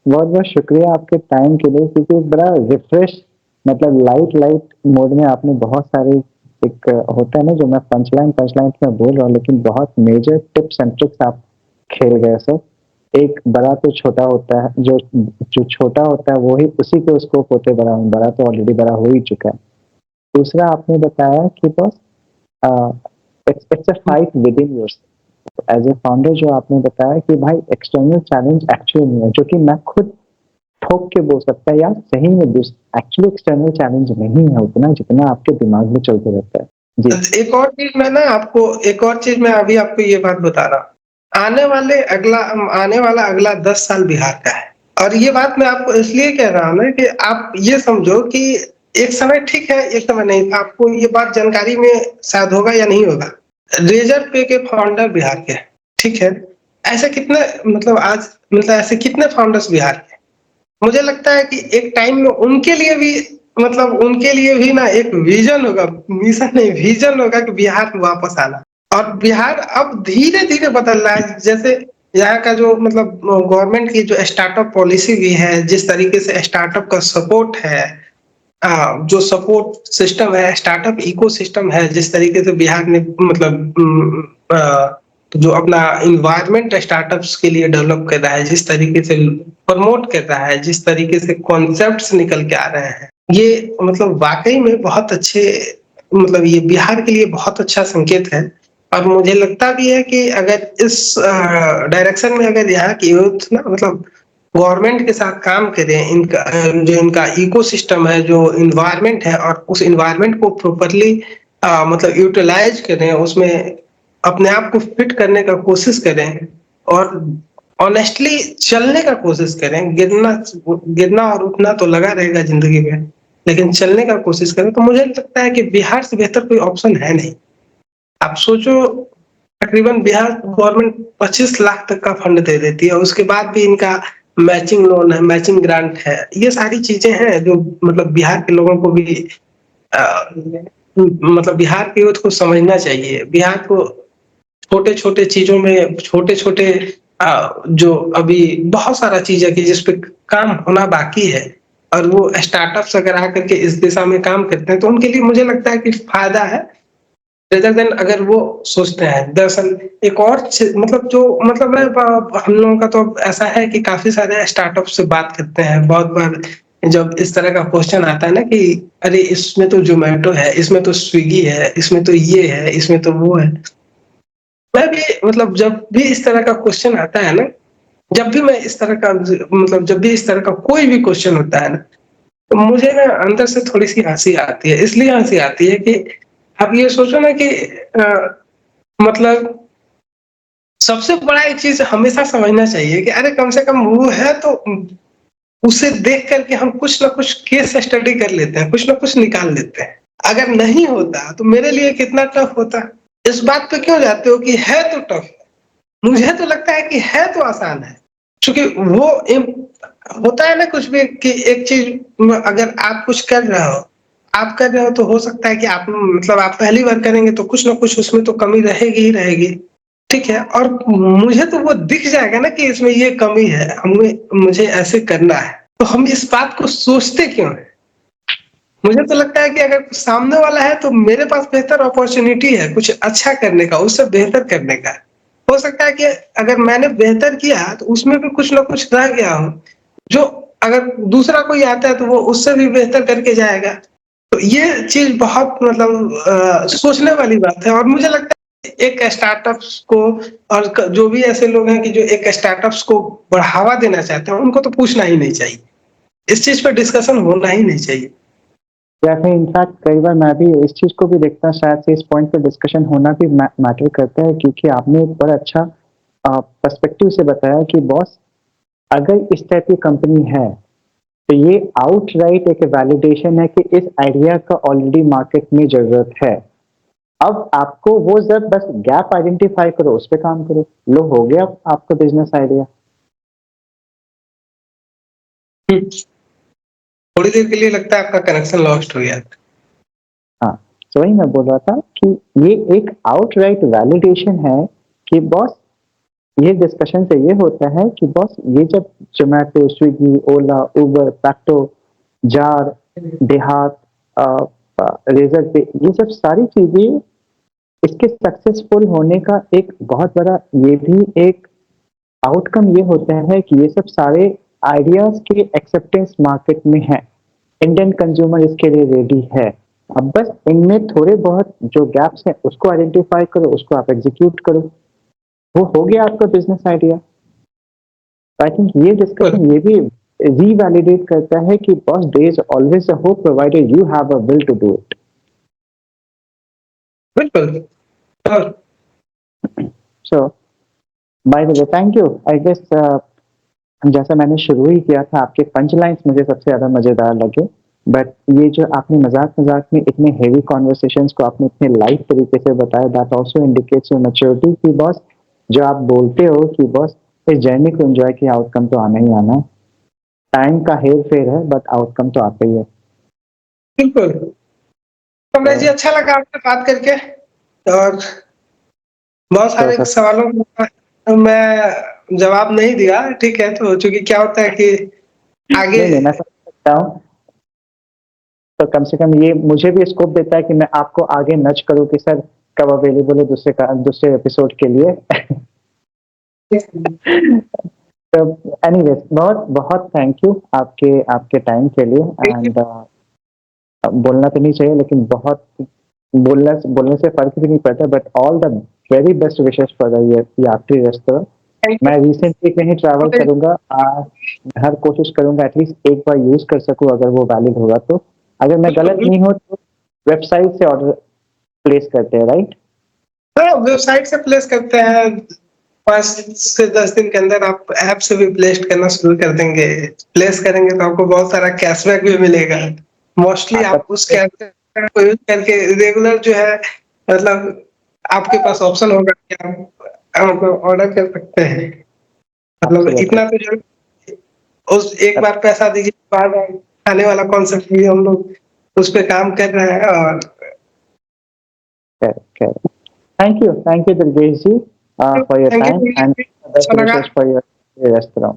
बहुत बहुत शुक्रिया आपके टाइम के लिए, क्योंकि बड़ा रिफ्रेश, मतलब लाइट मोड में आपने बहुत सारे, एक होता है ना जो मैं पंचलाइन में बोल रहा हूँ, लेकिन बहुत मेजर टिप्स एंड ट्रिक्स आप खेल गए सर। एक बड़ा तो छोटा होता है, जो छोटा होता है वो ही उसी के स्कोप होते बड़ा, बड़ा तो ऑलरेडी बड़ा हो ही चुका है। दूसरा आपने बताया कि बस it's a fight within yourself as a founder, जो आपने बताया कि भाई एक्सटर्नल चैलेंज एक्चुअली नहीं है, जो कि मैं खुद ठोक के बोल सकता है यार सही में एक्चुअली एक्सटर्नल चैलेंज नहीं है उतना जितना आपके दिमाग में चलते रहता है जी। एक और चीज मैं अभी आपको ये बात बता रहा हूँ। आने वाला अगला 10 साल बिहार का है। और ये बात मैं आपको इसलिए कह रहा हूँ ना कि आप ये समझो कि एक समय ठीक है, एक समय नहीं था। आपको ये बात जानकारी में शायद होगा या नहीं होगा, रेजर पे के फाउंडर बिहार के हैं, ठीक है। ऐसे कितने, मतलब आज, मतलब ऐसे कितने फाउंडर्स बिहार के हैं? मुझे लगता है कि एक टाइम में उनके लिए भी, मतलब उनके लिए भी ना एक विजन होगा, मिशन नहीं विजन होगा कि बिहार में वापस आना। और बिहार अब धीरे धीरे बदल रहा है। जैसे यहाँ का जो, मतलब गवर्नमेंट की जो स्टार्टअप पॉलिसी भी है, जिस तरीके से स्टार्टअप का सपोर्ट है, जो सपोर्ट सिस्टम है, स्टार्टअप इको सिस्टम है, जिस तरीके से बिहार ने, मतलब जो अपना इन्वायरमेंट स्टार्टअप्स के लिए डेवलप कर रहा है, जिस तरीके से प्रमोट कर रहा है, जिस तरीके से कॉन्सेप्ट्स निकल के आ रहे हैं, ये मतलब वाकई में बहुत अच्छे, मतलब ये बिहार के लिए बहुत अच्छा संकेत है। और मुझे लगता भी है कि अगर इस डायरेक्शन में अगर यहाँ की यूथ ना, मतलब गवर्नमेंट के साथ काम करें, इनका जो इनका इकोसिस्टम है, जो इन्वायरमेंट है, और उस इन्वायरमेंट को प्रॉपर्ली मतलब यूटिलाइज करें, उसमें अपने आप को फिट करने का कोशिश करें, और ऑनेस्टली चलने का कोशिश करें। गिरना और उठना तो लगा रहेगा जिंदगी में, लेकिन चलने का कोशिश करें, तो मुझे लगता है कि बिहार से बेहतर कोई ऑप्शन है नहीं। आप सोचो, तकरीबन बिहार गवर्नमेंट 25 लाख तक का फंड दे देती है, उसके बाद भी इनका मैचिंग लोन है, मैचिंग ग्रांट है। ये सारी चीजें हैं जो, मतलब बिहार के लोगों को भी मतलब बिहार के यूथ को समझना चाहिए। बिहार को छोटे छोटे चीजों में, छोटे छोटे जो अभी बहुत सारा चीज है कि जिसपे काम होना बाकी है, और वो स्टार्टअप्स अगर आकर के इस दिशा में काम करते हैं, तो उनके लिए मुझे लगता है कि फायदा है, रेदर देन अगर वो सोचते हैं। दरअसल एक और मतलब जो, मतलब मैं हम लोगों का तो ऐसा है कि काफी सारे स्टार्टअप से बात करते हैं। बहुत बार जब इस तरह का क्वेश्चन आता है ना कि अरे इसमें तो जोमेटो है, इसमें तो स्विगी है, इसमें तो ये है, इसमें तो वो है, मैं भी, मतलब जब भी इस तरह का क्वेश्चन आता है ना, जब भी मैं इस तरह का, मतलब जब भी इस तरह का कोई भी क्वेश्चन होता है ना, तो मुझे ना अंदर से थोड़ी सी हंसी आती है। इसलिए हंसी आती है कि आप ये सोचो ना कि मतलब सबसे बड़ा एक चीज हमेशा समझना चाहिए कि अरे कम से कम वो है, तो उसे देख करके हम कुछ ना कुछ केस स्टडी कर लेते हैं, कुछ ना कुछ निकाल लेते हैं। अगर नहीं होता तो मेरे लिए कितना टफ होता। इस बात पे क्यों जाते हो कि है तो टफ? मुझे तो लगता है कि है तो आसान है, क्योंकि वो होता है ना कुछ भी, कि एक चीज अगर आप कुछ कर रहे हो, तो हो सकता है कि आप, मतलब आप पहली बार करेंगे तो कुछ ना कुछ उसमें तो कमी रहेगी ही रहेगी, ठीक है। और मुझे तो वो दिख जाएगा ना कि इसमें ये कमी है, मुझे ऐसे करना है, तो हम इस बात को सोचते क्यों है? मुझे तो लगता है कि अगर सामने वाला है तो मेरे पास बेहतर अपॉर्चुनिटी है कुछ अच्छा करने का, उससे बेहतर करने का। हो सकता है कि अगर मैंने बेहतर किया तो उसमें भी कुछ ना कुछ रह गया हो, जो अगर दूसरा कोई आता है तो वो उससे भी बेहतर करके जाएगा। तो ये चीज बहुत, मतलब सोचने वाली बात है। और मुझे लगता है एक स्टार्टअप्स को, और जो भी ऐसे लोग हैं कि जो एक स्टार्टअप्स को बढ़ावा देना चाहते हैं, उनको तो पूछना ही नहीं चाहिए, इस चीज पर डिस्कशन होना ही नहीं चाहिए। या फिर इनफैक्ट कई बार मैं भी इस चीज को भी देखता हूँ, शायद से इस पॉइंट पे डिस्कशन होना भी मैटर करता है, क्योंकि आपने एक बड़ा अच्छा पर्सपेक्टिव से बताया कि बॉस, अगर इस टाइप की कंपनी है तो ये आउटराइट एक वैलिडेशन है कि इस आइडिया का ऑलरेडी मार्केट में जरूरत है। अब आपको वो जब बस गैप आइडेंटिफाई करो, उस पे काम करो, लो हो गया आपका बिजनेस आइडिया। थोड़ी देर के लिए लगता है आपका कनेक्शन लॉस्ट हो गया। हाँ, तो वही मैं बोल रहा था कि ये एक आउटराइट वैलिडेशन है कि बॉस, ये डिस्कशन से ये होता है कि बॉस ये जब जोमेटो, स्विगी, ओला, उबर, पैक्टो, जार, देहात, रेजर पे, ये सब सारी चीजें इसके सक्सेसफुल होने का एक बहुत बड़ा ये भी एक आउटकम ये होता है कि ये सब सारे आइडियाज के एक्सेप्टेंस मार्केट में है, इंडियन कंज्यूमर इसके लिए रेडी है। अब बस इनमें थोड़े बहुत जो गैप्स हैं उसको आइडेंटिफाई करो, उसको आप एग्जीक्यूट करो, वो हो गया आपका बिजनेस आइडिया। आई थिंक ये डिस्कशन ये भी रीवैलिडेट करता है कि boss, there is always a hope provided you have a will to do it. बिल्कुल। और so by the way, thank you. I guess जैसा मैंने शुरू ही किया था, आपके पंच लाइन्स मुझे सबसे ज्यादा मजेदार लगे, बट ये जो आपने मजाक मजाक में इतने हेवी कॉन्वर्सेशंस को आपने इतने लाइट तरीके से बताया, that also indicates your maturity कि बॉस, जो आप बोलते हो कि बॉस इस जर्नी को एंजॉय किया, आउटकम तो आना ही आना है। टाइम का हेर फेर है बट आउटकम तो आता ही है। बिल्कुल, कमलेश जी अच्छा लगा आपसे बात करके, और बहुत सारे सर सवालों का मैं जवाब नहीं दिया, ठीक है, तो चूंकि क्या होता है कि आगे नहीं मैं समझ सकता हूँ, तो कम से कम ये मुझे भी स्कोप देता है कि मैं आपको आगे नच करूँ कि सर कब अवेलेबल हो दूसरे एपिसोड के लिए। तो एनीवेज, बहुत बहुत थैंक यू आपके आपके टाइम के लिए। एंड बोलना तो नहीं चाहिए लेकिन बहुत बोलने से फर्क भी नहीं पड़ता, but all the very best wishes for the यात्री रेस्तरां। मैं रिसेंटली कहीं ट्रैवल करूंगा, हर कोशिश करूंगा एटलीस्ट एक बार यूज कर सकूं, अगर वो वैलिड होगा तो। अगर मैं गलत नहीं हो तो वेबसाइट से ऑर्डर प्लेस करते हैं, राइट? वेबसाइट से प्लेस करते हैं, 5 से 10 दिन के अंदर आप ऐप से भी प्लेस करना शुरू कर देंगे। प्लेस करेंगे तो आपको बहुत सारा कैशबैक भी मिलेगा। मोस्टली आप उस कैशबैक को यूज करके रेगुलर जो है, मतलब आपके पास ऑप्शन होगा कि आप ऑर्डर कर सकते हैं। मतलब इतना तो जरूर, उस एक बार पैसा दीजिए, बार बार आने वाला कॉन्सेप्ट भी हम लोग उस पे काम कर रहे हैं। और thank you Durgesh ji for your thank time and you, अच्छा लगा। For your restaurant.